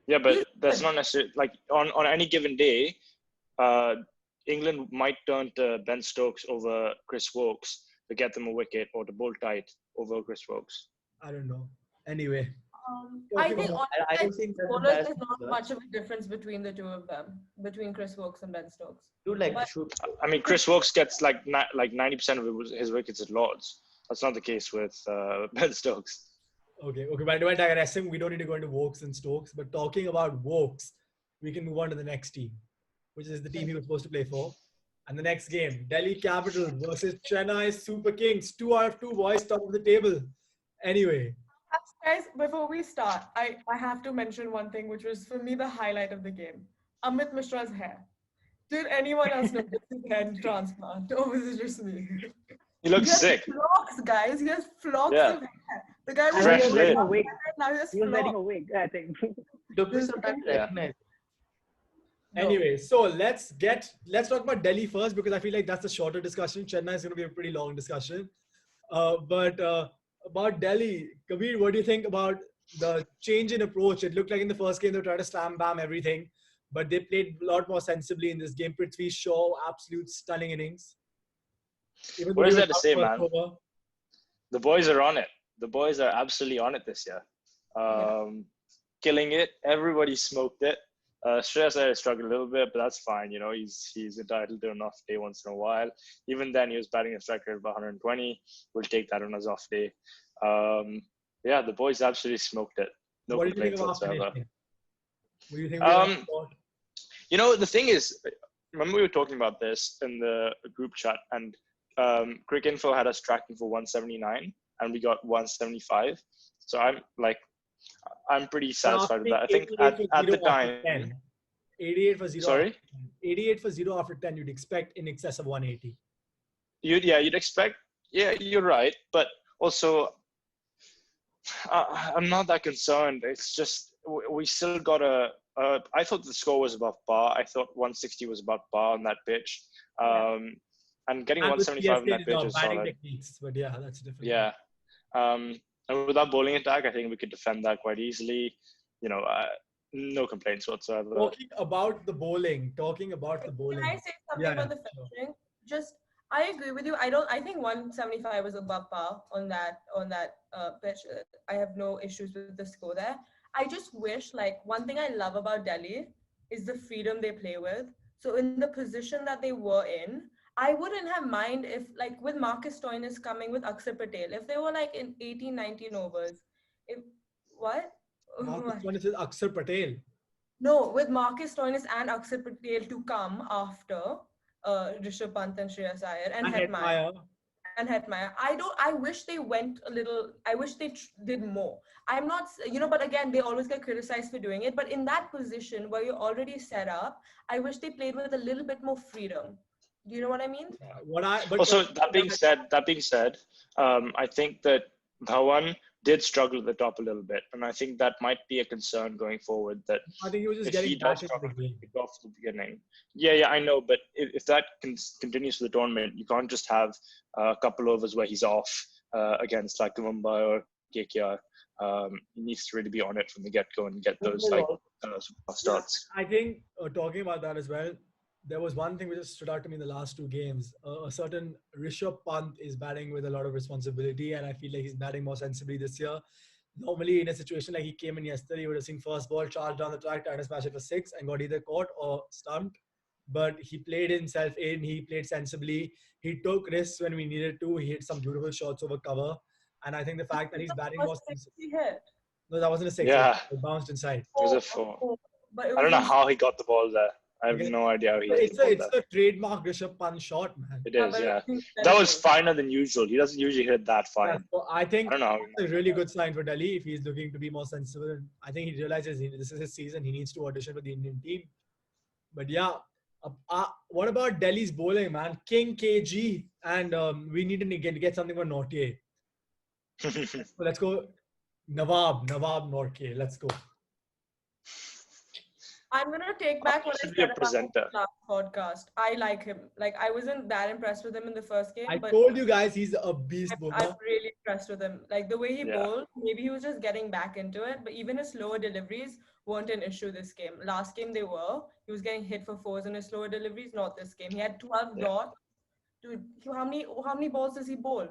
Yeah, but that's not necessarily like on any given day, England might turn to Ben Stokes over Chris Wokes to get them a wicket or to bowl tight over Chris Wokes. I don't know. Anyway. I think I don't think there's not much of a difference between the two of them, between Chris Wokes and Ben Stokes. I mean, Chris Wokes gets like 90% of his wickets at Lords. That's not the case with Ben Stokes. Okay. But we're digressing. We don't need to go into Wokes and Stokes. But talking about Wokes, we can move on to the next team, which is the team he was supposed to play for. And the next game, Delhi Capital versus Chennai Super Kings. 2 out of 2 boys, top of the table. Anyway. Guys, before we start, I have to mention one thing, which was for me the highlight of the game. Amit Mishra's hair. Did anyone else notice his hair transplant? Or was it just me? He looks sick. Flocks, guys. He has flocks of hair. The guy was wearing a wig. Now he has was wearing a wig, I think. Took me some time to recognize. Anyway, so let's talk about Delhi first because I feel like that's a shorter discussion. Chennai is going to be a pretty long discussion. But about Delhi, Kabir, what do you think about the change in approach? It looked like in the first game they were trying to slam bam everything, but they played a lot more sensibly in this game. Prithvi Shaw, absolute stunning innings. What is that to say, man? The boys are on it. The boys are absolutely on it this year. Killing it. Everybody smoked it. Shreyas Iyer struggled a little bit, but that's fine. You know, he's entitled to an off day once in a while. Even then, he was batting a strike rate of 120. We'll take that on his off day. Yeah, the boys absolutely smoked it. No complaints whatsoever. What do you think? You know, the thing is, remember we were talking about this in the group chat, and Crick Info had us tracking for 179, and we got 175. So I'm pretty satisfied with that. I think at the time, 88 for 0. Sorry? 88 for 0 after 10, you'd expect in excess of 180. You'd expect. Yeah, you're right. But also, I'm not that concerned. It's just we still got I thought the score was above par. I thought 160 was above par on that pitch. And getting 175 on that pitch is solid. Techniques, but yeah, that's different. Yeah. And with our bowling attack, I think we could defend that quite easily. You know, no complaints whatsoever. Talking about the bowling. Can I say something about the finishing? Just, I agree with you. I think 175 was above par on that pitch. I have no issues with the score there. I just wish, one thing I love about Delhi is the freedom they play with. So in the position that they were in, I wouldn't have mind if, with Marcus Stoinis coming with Akshar Patel, if they were in 18, 19 overs. What? Marcus Stoinis is Akshar Patel. No, with Marcus Stoinis and Akshar Patel to come after Rishabh Pant and Shreyas Iyer and Hetmeyer. and Hetmeyer. I wish they went a little, I wish they did more. I'm not, but again, they always get criticized for doing it. But in that position where you're already set up, I wish they played with a little bit more freedom. Do you know what I mean? Also, that being said, I think that Dhawan did struggle at the top a little bit, and I think that might be a concern going forward. That I think he was just if getting he does back into the struggle to game. kick off the beginning, yeah, I know, but if that continues for the tournament, you can't just have a couple overs where he's off against like Mumbai or KKR. He needs to really be on it from the get-go and get those starts. I think talking about that as well, there was one thing which just stood out to me in the last two games. A certain Rishabh Pant is batting with a lot of responsibility, and I feel like he's batting more sensibly this year. Normally, in a situation like he came in yesterday, you would have seen first ball charged down the track, trying to smash it for six, and got either caught or stumped. But he played himself in. He played sensibly. He took risks when we needed to. He hit some beautiful shots over cover. And I think the fact that he's batting more sensibly. No, that wasn't a six. Yeah, it bounced inside. It was a 4. But I don't know how he got the ball there. I have no idea how he got the ball It's a trademark Rishabh Pant shot, man. It is, yeah. That was finer than usual. He doesn't usually hit that fine. Yeah, so I think don't know. It's a really good sign for Delhi if he's looking to be more sensible. I think he realizes this is his season. He needs to audition for the Indian team. But yeah, what about Delhi's bowling, man? King KG, and we need to get something for Nortje. So let's go, Nawab Nortje. Let's go. I'm gonna take back what I said about the last podcast. I like him. Like, I wasn't that impressed with him in the first game. I told you guys he's a beast bowler. I'm really impressed with him. Like the way he bowled, maybe he was just getting back into it. But even his slower deliveries weren't an issue this game. Last game they were. He was getting hit for fours in his slower deliveries. Not this game. He had 12 dots. Dude, how many balls does he bowl?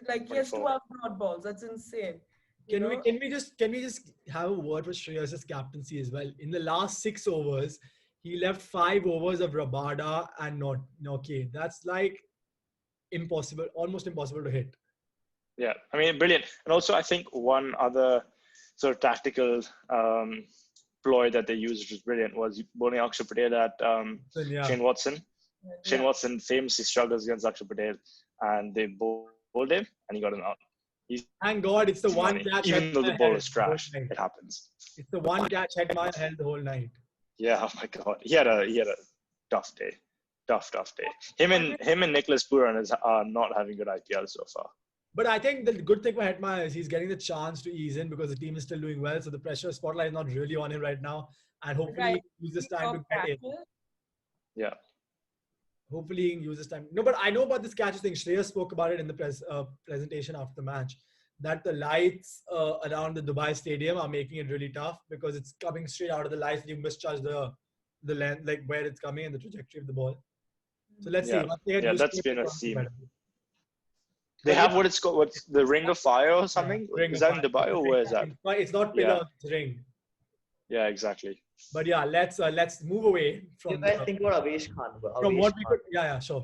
Like he has 12 dot balls. That's insane. Can we just have a word for Shreyas's captaincy as well? In the last 6 overs, he left 5 overs of Rabada and Nortje. That's like impossible, almost impossible to hit. Yeah, I mean, brilliant. And also, I think one other sort of tactical ploy that they used, which was brilliant, was bowling Akshar Patel at Shane Watson. Shane Watson famously struggles against Akshar Patel, and they bowled him, and he got an out. Thank God, it's the one catch. Even though the ball is trash, it happens. It's the one catch Hetmeyer held the whole night. Yeah, oh my God, he had a tough day, tough day. Him and Nicholas Puran are not having good IPL so far. But I think the good thing for Hetmeyer is he's getting the chance to ease in because the team is still doing well, so the pressure spotlight is not really on him right now, and hopefully he uses time to get in. Yeah. Hopefully he uses time. No, but I know about this catches thing. Shreya spoke about it in the presentation after the match, that the lights around the Dubai stadium are making it really tough because it's coming straight out of the lights and you misjudge the length, like where it's coming and the trajectory of the ball. So let's see. Yeah, that's been a theme. They have what it's called, what's the Ring of Fire or something? Is that in Dubai or where is that? It's not pillar, it's ring. Yeah, exactly. But yeah, let's move away from. What do you guys think about Avesh Khan? From what we could, sure.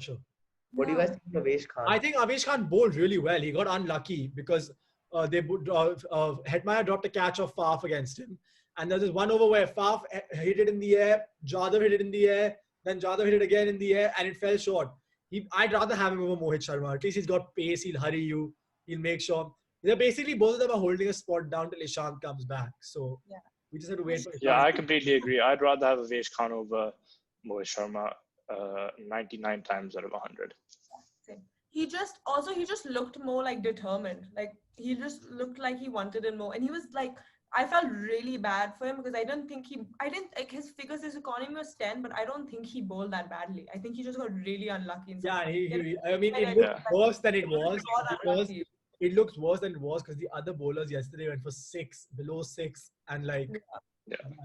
What do you guys think of Avesh Khan? I think Avesh Khan bowled really well. He got unlucky because Hetmeyer dropped a catch of Faf against him, and there's this one over where Faf hit it in the air, Jadhav hit it in the air, then Jadhav hit it again in the air, and it fell short. I'd rather have him over Mohit Sharma. At least he's got pace. He'll hurry you. He'll make sure. They're basically both of them are holding a spot down till Eshan comes back. So we just have to wait for Eshan. Yeah, I completely agree. I'd rather have Avesh Khan over Mohit Sharma 99 times out of 100. He just looked more like determined. Like he just looked like he wanted it more. And he was like, I felt really bad for him because I didn't like his figures, his economy was 10, but I don't think he bowled that badly. I think he just got really unlucky. It looked worse than it was because it looks worse than it was because the other bowlers yesterday went for 6, below 6, and I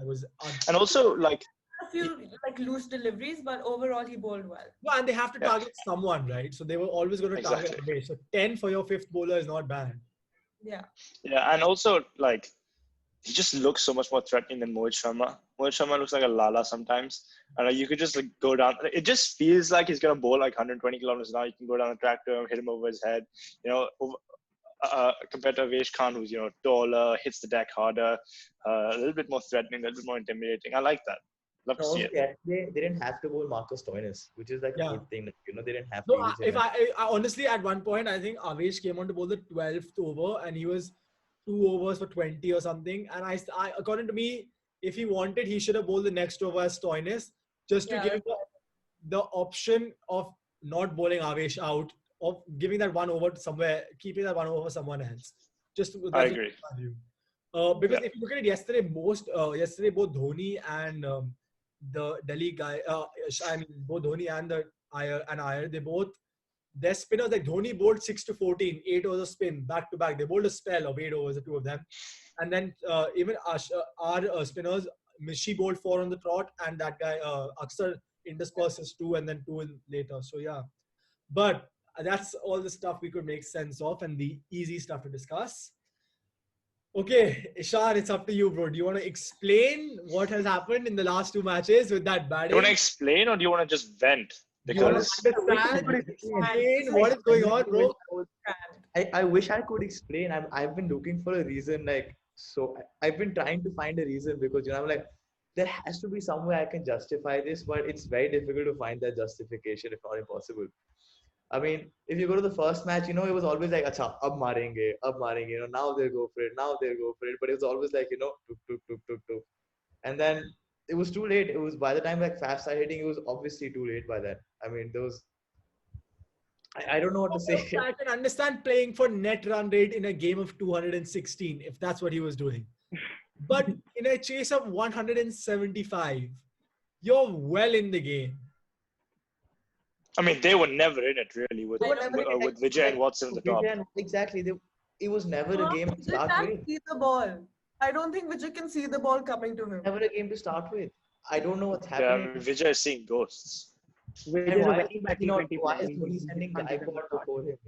was. And also like a few like loose deliveries, but overall he bowled well. Yeah, and they have to target someone, right? So they were always going to target away. So 10 for your 5th bowler is not bad. Yeah. Yeah, and also like he just looks so much more threatening than Mohit Sharma. Mohit Sharma looks like a lala sometimes, and you could just like go down. It just feels like he's gonna bowl like 120 kilometers an hour. You can go down the track to him, hit him over his head. Compared to Avesh Khan, who's taller, hits the deck harder, a little bit more threatening, a little bit more intimidating. I like that. Love to see it. They didn't have to bowl Marcus Stoinis, which is like a good thing. They didn't have to No, use if him. I honestly at one point I think Avesh came on to bowl the 12th over and he was 2 overs for 20 or something. And I according to me, if he wanted, he should have bowled the next over as Stoinis just to give him the option of not bowling Avesh out, of giving that 1 over to somewhere, keeping that 1 over for someone else. I agree. Because if you look at it yesterday, yesterday both Dhoni and the Delhi guy, both Dhoni and Iyer, they both, their spinners, like Dhoni bowled 6 to 14, 8 overs of spin back to back. They bowled a spell of 8 overs, the two of them. And then even our spinners, she bowled 4 on the trot, and that guy, Aksar, intersperses 2 and then 2 later. So yeah. But that's all the stuff we could make sense of and the easy stuff to discuss. Okay, Eshan, it's up to you, bro. Do you want to explain what has happened in the last 2 matches with that batting? Do you want to explain or do you want to just vent? Because explain what is going on, bro. I wish I could explain. I've been looking for a reason, I've been trying to find a reason because I'm like, there has to be some way I can justify this, but it's very difficult to find that justification, if not impossible. I mean, if you go to the first match, it was always like, acha, ab marenge, now they'll go for it, But it was always like, tuk. And then it was too late. It was by the time like fast started hitting, it was obviously too late by then. I mean, I don't know what to say. I can understand playing for net run rate in a game of 216, if that's what he was doing. But in a chase of 175, you're well in the game. I mean, they were never in it really with Vijay and Watson at the top. Exactly. It was never a game to start with. See the ball. I don't think Vijay can see the ball coming to him. Never a game to start with. I don't know what's happening. Yeah, Vijay is seeing ghosts. Why is Dhoni sending Gaikwad before him?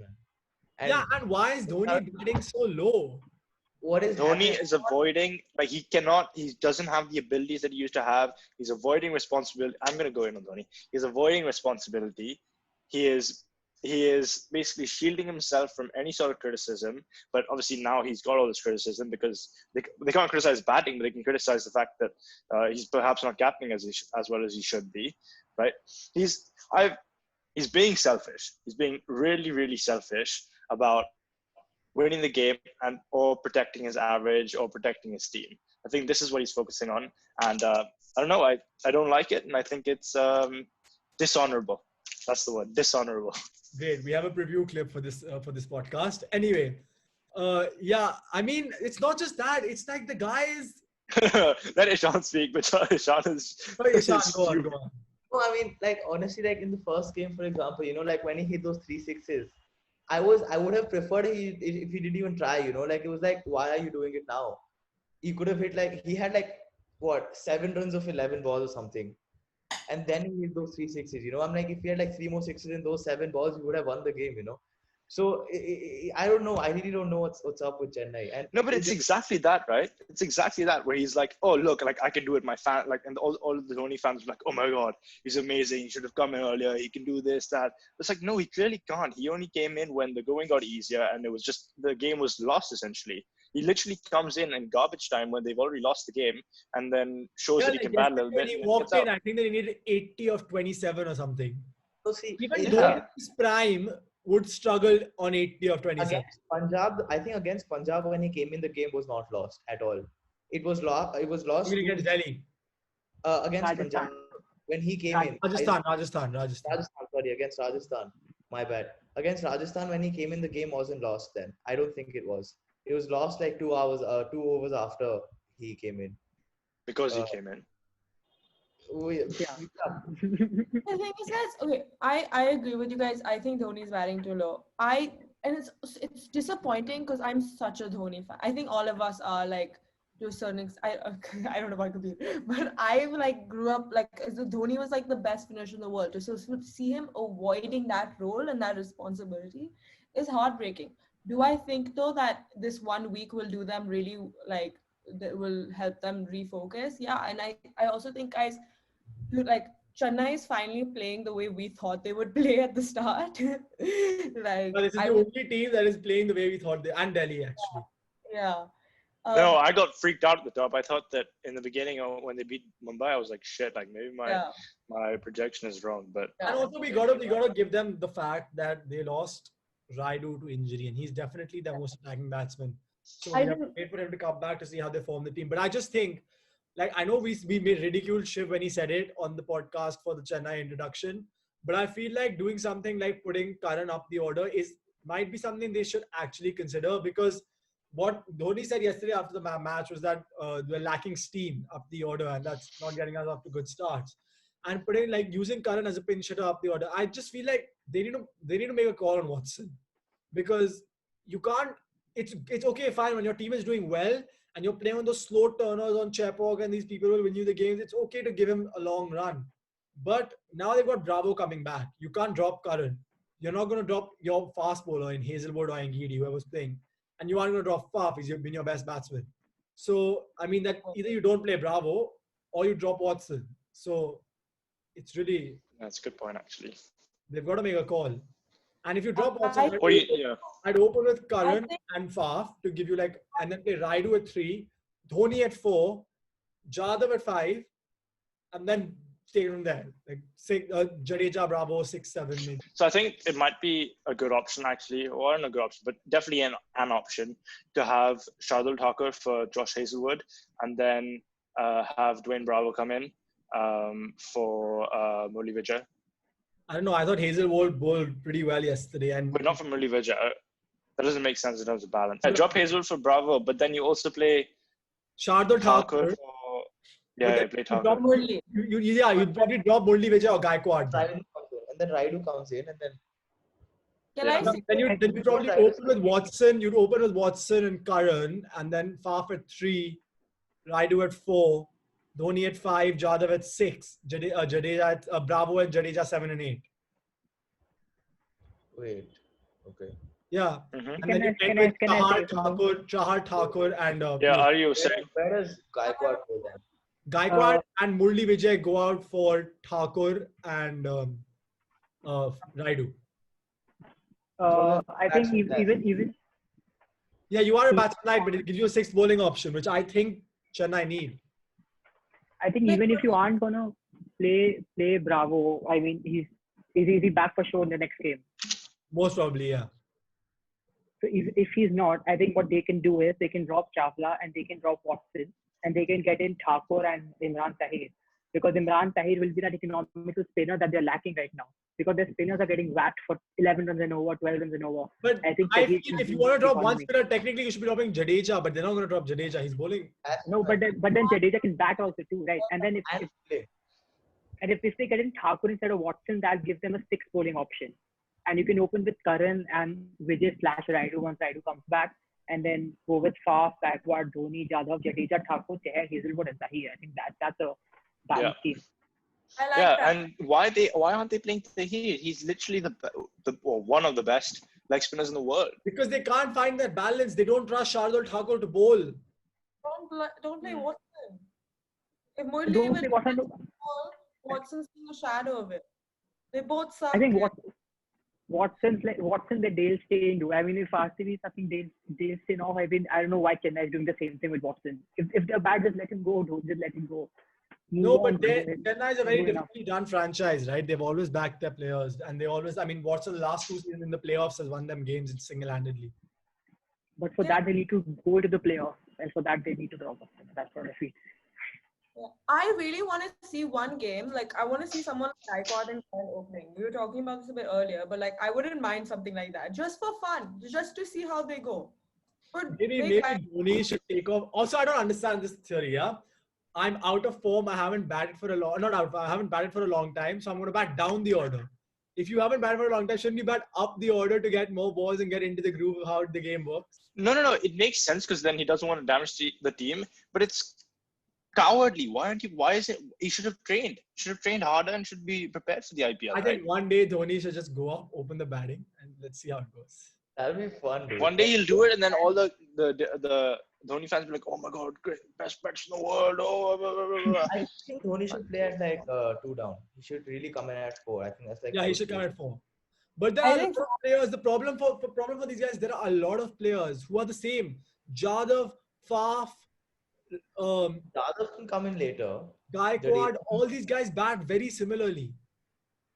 And why is Dhoni batting so low? What is Dhoni is avoiding, he doesn't have the abilities that he used to have. He's avoiding responsibility. I'm going to go in on Dhoni. He's avoiding responsibility. He is basically shielding himself from any sort of criticism. But obviously now he's got all this criticism because they can't criticize batting, but they can criticize the fact that he's perhaps not captaining as well as he should be, right? He's being selfish. He's being really, really selfish about winning the game or protecting his average or protecting his team. I think this is what he's focusing on. And I don't know, I don't like it. And I think it's dishonorable. That's the word, dishonorable. Great. We have a preview clip for this podcast. Anyway, I mean, it's not just that. It's like the guys. Let Eshan speak, but Eshan is... Eshan, go on. No, I mean, honestly, in the first game, for example, when he hit those 3 sixes, I would have preferred if he didn't even try, it was like, why are you doing it now? He could have hit he had 7 runs of 11 balls or something. And then he hit those 3 sixes, I'm like, if he had 3 more sixes in those 7 balls, he would have won the game, So I don't know. I really don't know what's up with Chennai. No, but it's exactly that, right? It's exactly that where he's like, oh, look, I can do it. My fan, and all the Dhoni fans were like, oh my God, he's amazing. He should have come in earlier. He can do this, that. It's like, no, he clearly can't. He only came in when the going got easier and it was just, the game was lost essentially. He literally comes in garbage time when they've already lost the game and then shows that he can bat a little bit. When he walked in, I think they needed 80 of 27 or something. So see, even Dhoni's prime would struggle on 80 of 27. Against Punjab, I think against Punjab when he came in, the game was not lost at all. It was lost. Against Delhi. Against Punjab when he came in. Rajasthan. Sorry, against Rajasthan. My bad. Against Rajasthan when he came in, the game wasn't lost then. I don't think it was. It was lost 2 overs after he came in. Because he came in. The thing is, guys, okay, I agree with you guys. I think Dhoni's batting too low. And it's disappointing because I'm such a Dhoni fan. I think all of us are to a certain extent. I don't know about Kabir, but I grew up Dhoni was the best finisher in the world. So to see him avoiding that role and that responsibility is heartbreaking. Do I think though that this 1 week will do them really that will help them refocus? Yeah, and I also think, guys, Chennai is finally playing the way we thought they would play at the start. But this is the only team that is playing the way we thought and Delhi actually. Yeah. No, I got freaked out at the top. I thought that in the beginning when they beat Mumbai, I was like, shit, like maybe my projection is wrong. But And also we gotta give them the fact that they lost Raidu to injury, and he's definitely the most attacking batsman. So we have to wait for him to come back to see how they form the team. But I just think, like, I know we made ridiculed Shiv when he said it on the podcast for the Chennai introduction, but I feel like doing something like putting Karan up the order might be something they should actually consider, because what Dhoni said yesterday after the match was that we're lacking steam up the order, and that's not getting us off to good starts. And putting, like, using Karan as a pinch hitter up the order, I just feel like they need to make a call on Watson, because you can't. It's okay, fine, when your team is doing well and you're playing on those slow turners on Chepok and these people will win you the games. It's okay to give him a long run, but now they've got Bravo coming back. You can't drop Karan. You're not going to drop your fast bowler in Hazelwood or Angidi, whoever's playing, and you aren't going to drop Faf. He's been your best batsman. So I mean that either you don't play Bravo or you drop Watson. So it's really, that's a good point, actually. they've got to make a call. And if you drop Watson, I'd open with Karan and Faf to give you and then play Raidu at 3, Dhoni at 4, Jadhav at 5, and then take it from there. Jadeja, Bravo, 6, 7, maybe. So I think it might be a good option, actually, or not a good option, but definitely an option to have Shardul Thakur for Josh Hazelwood, and then have Dwayne Bravo come in for Murli Vijay. I don't know. I thought Hazelwood bowled pretty well yesterday, but not for Murli Vijay. That doesn't make sense in terms of balance. I drop Hazelwood for Bravo, but then you also play Shardul Thakur. You play Thakur. You'd probably drop Murli Vijay or Gaikwad. And then Raidu comes in, and then. Then you probably open with Watson. You'd open with Watson and Karan, and then Faf at 3, Raidu at 4. Dhoni at 5, Jadhav at 6, Jadeja at Bravo and Jadeja 7 and 8. Wait, okay. Yeah, and then you play with Chahar Thakur and are you saying where does Gaikwad go then? Gaikwad and Murli Vijay go out for Thakur and Raidu. I think even. Yeah, you are a batsman light, but it gives you a 6th bowling option, which I think Chennai need. I think even if you aren't gonna play Bravo, I mean he's back for sure in the next game. Most probably, yeah. So if he's not, I think what they can do is they can drop Chawla and they can drop Watson and they can get in Thakur and Imran Tahir, because Imran Tahir will be that economical spinner that they're lacking right now, because their spinners are getting whacked for 11 runs and over, 12 runs and over. But I feel if you want to drop one spinner, technically you should be dropping Jadeja, but they're not going to drop Jadeja. He's bowling. No, but then Jadeja can bat also too, right? And then if they get in Thakur instead of Watson, that gives them a 6th bowling option. And you can open with Karan and Vijay / Raidu once Raidu comes back, and then go with Faf, Gaikwad, Dhoni, Jadhav, Jadeja, Thakur, Chahar, Hazelwood, and Tahir. I think that's a balanced team. I like that. And why aren't they playing Tahir? He's literally one of the best leg spinners in the world. Because they can't find that balance. They don't trust Shardul Thakur to bowl. Don't play Watson. If Murli will Watson's in the shadow of it. They both suck. I think Watson that Dale Steyn do. I mean, if RCB is something Dale Steyn off, I don't know why Chennai is doing the same thing with Watson. If they're bad, just let him go. Don't just let him go. No, but Chennai is a very differently done franchise, right? They've always backed their players, and they always. I mean, Watson the last 2 seasons in the playoffs has won them games single-handedly. But for that, they need to go to the playoffs, and for that, they need to drop Watson. That's what I feel. I really want to see one game. Like, I want to see someone like Gaikwad and Kyle opening. We were talking about this a bit earlier, but like, I wouldn't mind something like that, just for fun, just to see how they go. But maybe Dhoni should take off. Also, I don't understand this theory. Yeah, I'm out of form. I haven't batted for I haven't batted for a long time, so I'm going to bat down the order. If you haven't batted for a long time, shouldn't you bat up the order to get more balls and get into the groove of how the game works? No. It makes sense because then he doesn't want to damage the team, but it's cowardly. Why is it? He should have trained. Should have trained harder and should be prepared for the IPL. I think one day Dhoni should just go up, open the batting, and let's see how it goes. That'll be fun, dude. One day he'll do it, and then all the Dhoni fans will be like, "Oh my God, great, best bats in the world!" Oh, blah, blah, blah, blah. I think Dhoni should play at 2 down. He should really come in at 4. I think that's he should come at 4. But there are a lot of players. The problem for these guys, there are a lot of players who are the same. Jadhav, Faf, Yadav can come in later. Gaikwad, Jadeja. all these guys bat very similarly.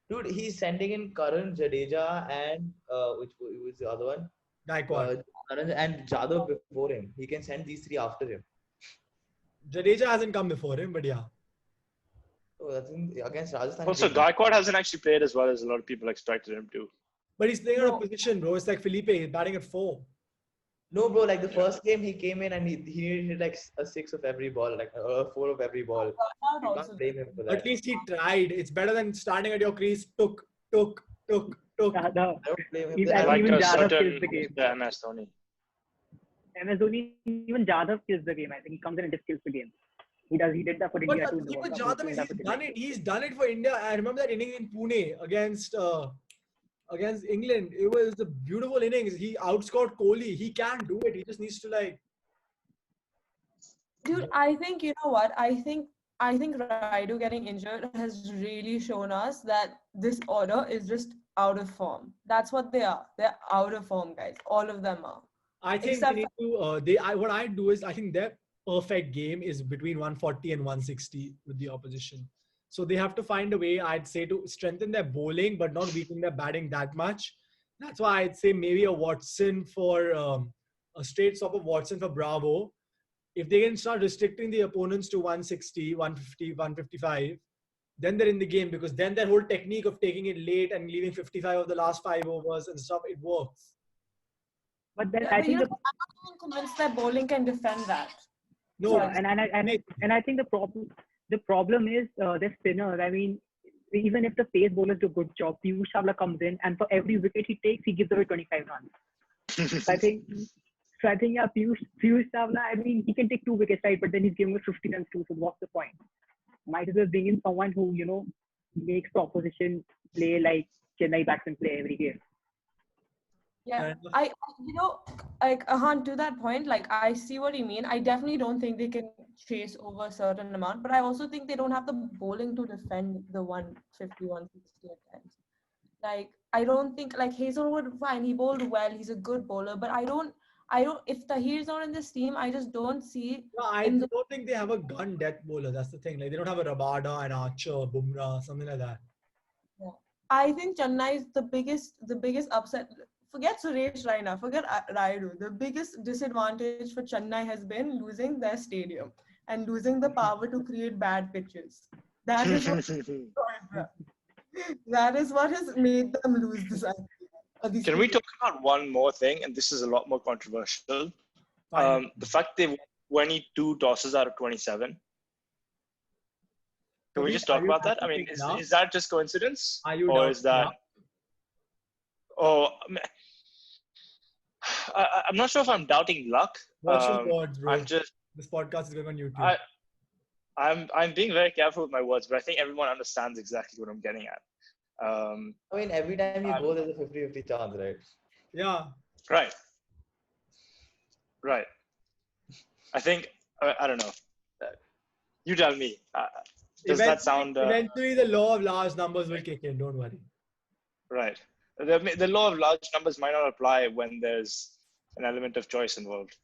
Dude, he's sending in Karan, Jadeja, and which was the other one? Gaikwad. Karan and Jadhav before him. He can send these three after him. Jadeja hasn't come before him, but yeah. So that's against Rajasthan. Also, Gaikwad hasn't actually played as well as a lot of people expected him to. But he's playing out of position, bro. It's like Felipe, he's batting at 4. No, bro, like the first game he came in and he needed like a 6 of every ball, like a 4 of every ball. You can't blame him for that. At least he tried. It's better than standing at your crease, tuk. Yeah, I don't blame him. Like even a Jadhav certain kills the game. MS Dhoni. MS Dhoni, even Jadhav kills the game. I think he comes in and just kills the game. He did that for But India too. even Jadhav, he's done it for India. I remember that inning in Pune against England. It was a beautiful innings. He outscored Kohli. He can do it. He just needs to like. Dude, I think you know what? I think Raidu getting injured has really shown us that this order is just out of form. That's what they are. They're out of form, guys. All of them are. I think Except they need to. What I do is I think their perfect game is between 140 and 160 with the opposition. So they have to find a way, I'd say, to strengthen their bowling, but not weaken their batting that much. That's why I'd say maybe a Watson for a straight stop of Watson for Bravo. If they can start restricting the opponents to 160, 150, 155, then they're in the game, because then their whole technique of taking it late and leaving 55 of the last 5 overs and stuff, it works. But then I'm I think not even convinced that bowling can defend that. No, and I think the problem is the spinners. I mean, even if the pace bowlers do a good job, Piyush Chawla comes in and for every wicket he takes, he gives away 25 runs. So I think yeah, Piyush Chawla. I mean, he can take 2 wickets, right? But then he's giving us 50 runs too. So what's the point? Might as well bring in someone who makes the opposition play like Chennai batsmen play every game. Yeah, I like Ahaan, to that point, like I see what you mean. I definitely don't think they can chase over a certain amount, but I also think they don't have the bowling to defend the 150, 160 at times. Like I don't think like Hazelwood, fine, he bowled well, he's a good bowler, but I don't if Tahir's not in this team, I just don't see. No, I don't think they have a gun death bowler. That's the thing. Like they don't have a Rabada, an Archer, Bumrah, something like that. Yeah. I think Chennai is the biggest upset. Forget Suresh Raina, forget Raidu. The biggest disadvantage for Chennai has been losing their stadium and losing the power to create bad pitches. That is what has made them lose this. Can we talk about one more thing? And this is a lot more controversial. The fact they won 22 tosses out of 27. Can we just talk about that? I mean, is that just coincidence? Or is that... Oh, I'm not sure if I'm doubting luck. Watch your words, bro. This podcast is going on YouTube. I'm being very careful with my words, but I think everyone understands exactly what I'm getting at. I mean, every time you go, there's a 50-50 chance, right? Yeah. Right. I think, I don't know. You tell me. Does that sound... Eventually, the law of large numbers will kick in. Don't worry. Right. The law of large numbers might not apply when there's an element of choice involved.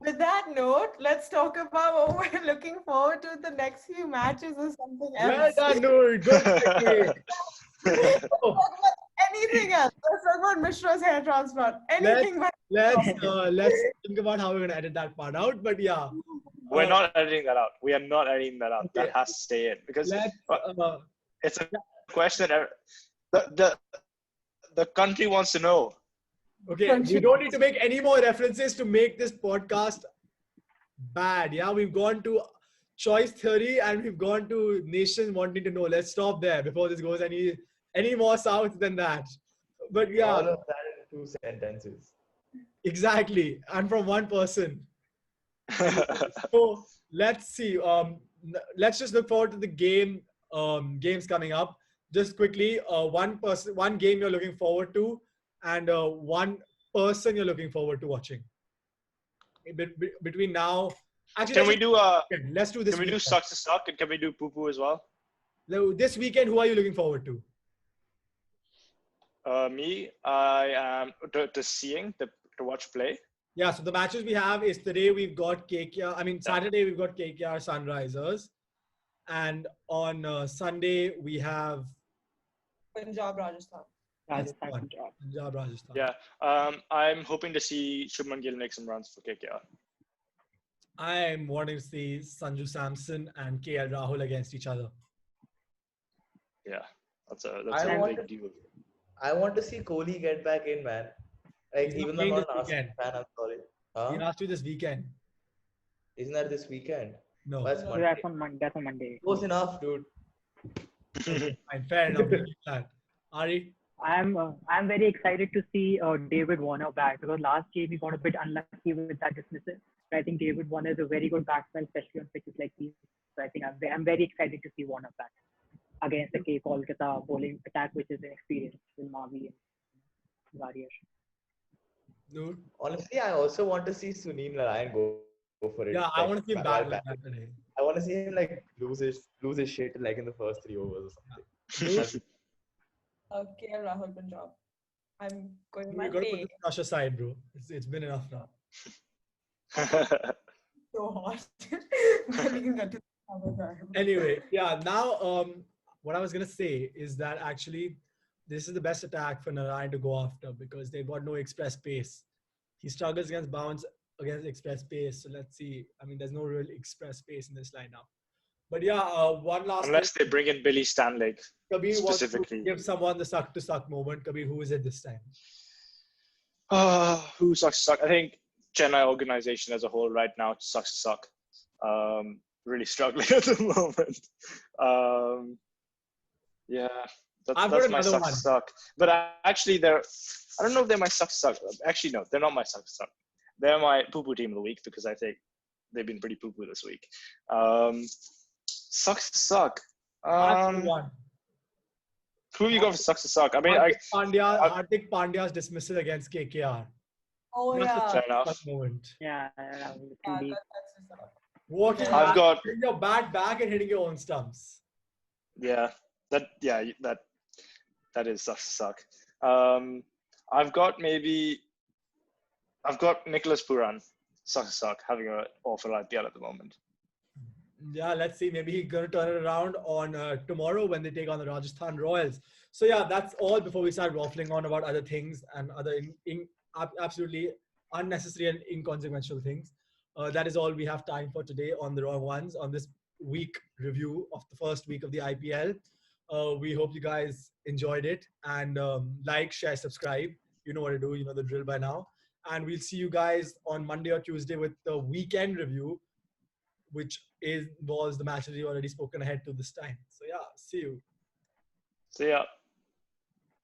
With that note, let's talk about what we're looking forward to the next few matches or something else. Well done, Noor. Good. Anything else? Let's talk about Mishra's hair transplant. Anything. Let's think about how we're going to edit that part out. But yeah. We're not editing that out. We are not editing that out. Okay. That has to stay in. Because it's a question that the country wants to know. Okay, we don't need to make any more references to make this podcast bad. Yeah, we've gone to choice theory and we've gone to nation wanting to know. Let's stop there before this goes any more south than that. But yeah. All of that in 2 sentences. Exactly. And from one person. So let's see. Let's just look forward to the games coming up. Just quickly, one game you're looking forward to, and one person you're looking forward to watching. Between now, actually, let's do this. Can we do suck to suck, and can we do poo poo as well? This weekend, who are you looking forward to? Me, I am to watch play. Yeah, so the matches we have is today we've got KKR. I mean, Saturday we've got KKR Sunrisers. And on Sunday we have Punjab, Rajasthan. Rajasthan one, Punjab. Punjab Rajasthan. Yeah, I'm hoping to see Shubman Gill make some runs for KKR. I'm wanting to see Sanju Samson and KL Rahul against each other. Yeah, that's a big deal. I want to see Kohli get back in, man. Like, He's not even though I'm playing not this an Arsenal weekend. fan, I'm sorry. He Huh? asked you this weekend. Isn't that this weekend? No. That's So Monday. that's on Monday. Close enough, dude. Okay, fine, fair enough. We'll leave that. Ari? I'm very excited to see David Warner back because last game he got a bit unlucky with that dismissal. So I think David Warner is a very good batsman, especially on pitches like these. So I think I'm very excited to see Warner back against the K Kolkata bowling attack, which is an experience with Mavi and Variash. Noor? Honestly, I also want to see Sunil Narayan go for it. Yeah, Like, I want to see him while back batting. like that today. I want to see him like lose his shit like in the first 3 overs or something. Noor? Okay, Rahul, Punjab. I'm going You my got to put way. this crush aside, bro. It's been enough now. So hot. Then we can get to the other guy. Anyway, yeah, now what I was going to say is that actually this is the best attack for Narayan to go after because they've got no express pace. He struggles against bounce against express pace. So let's see. I mean, there's no real express pace in this lineup. But yeah, one last Unless thing. they bring in Billy Stanley Kabir wants to specifically. give someone the suck to suck moment. Kabir, who is it this time? Who sucks to suck? I think Chennai organization as a whole right now sucks to suck. Really struggling at the moment. Yeah, I've that's got my another suck one. to suck. But actually, I don't know if they're my suck to suck. Actually, no, they're not my suck to suck. They're my poo-poo team of the week because I think they've been pretty poo-poo this week. Sucks to suck. I've got one. Who you got for sucks to suck? I mean, Hardik Pandya's dismissal against KKR. Oh, That's yeah. a fair enough. suck moment. Yeah, Yeah, TD. that's just a- Walking I've back, got- hitting your bat back and hitting your own stumps. Yeah, that is sucks to suck. I've got Nicholas Puran, sucks to suck, having an awful IPL at the moment. Yeah, let's see. Maybe he's going to turn it around on tomorrow when they take on the Rajasthan Royals. So yeah, that's all before we start waffling on about other things and other absolutely unnecessary and inconsequential things. That is all we have time for today on The Wrong Ones, on this week review of the first week of the IPL. We hope you guys enjoyed it and like, share, subscribe. You know what to do. You know the drill by now. And we'll see you guys on Monday or Tuesday with the weekend review, which involves the matches we've already spoken ahead to this time. So yeah, see you. So yeah.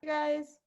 Hey, guys.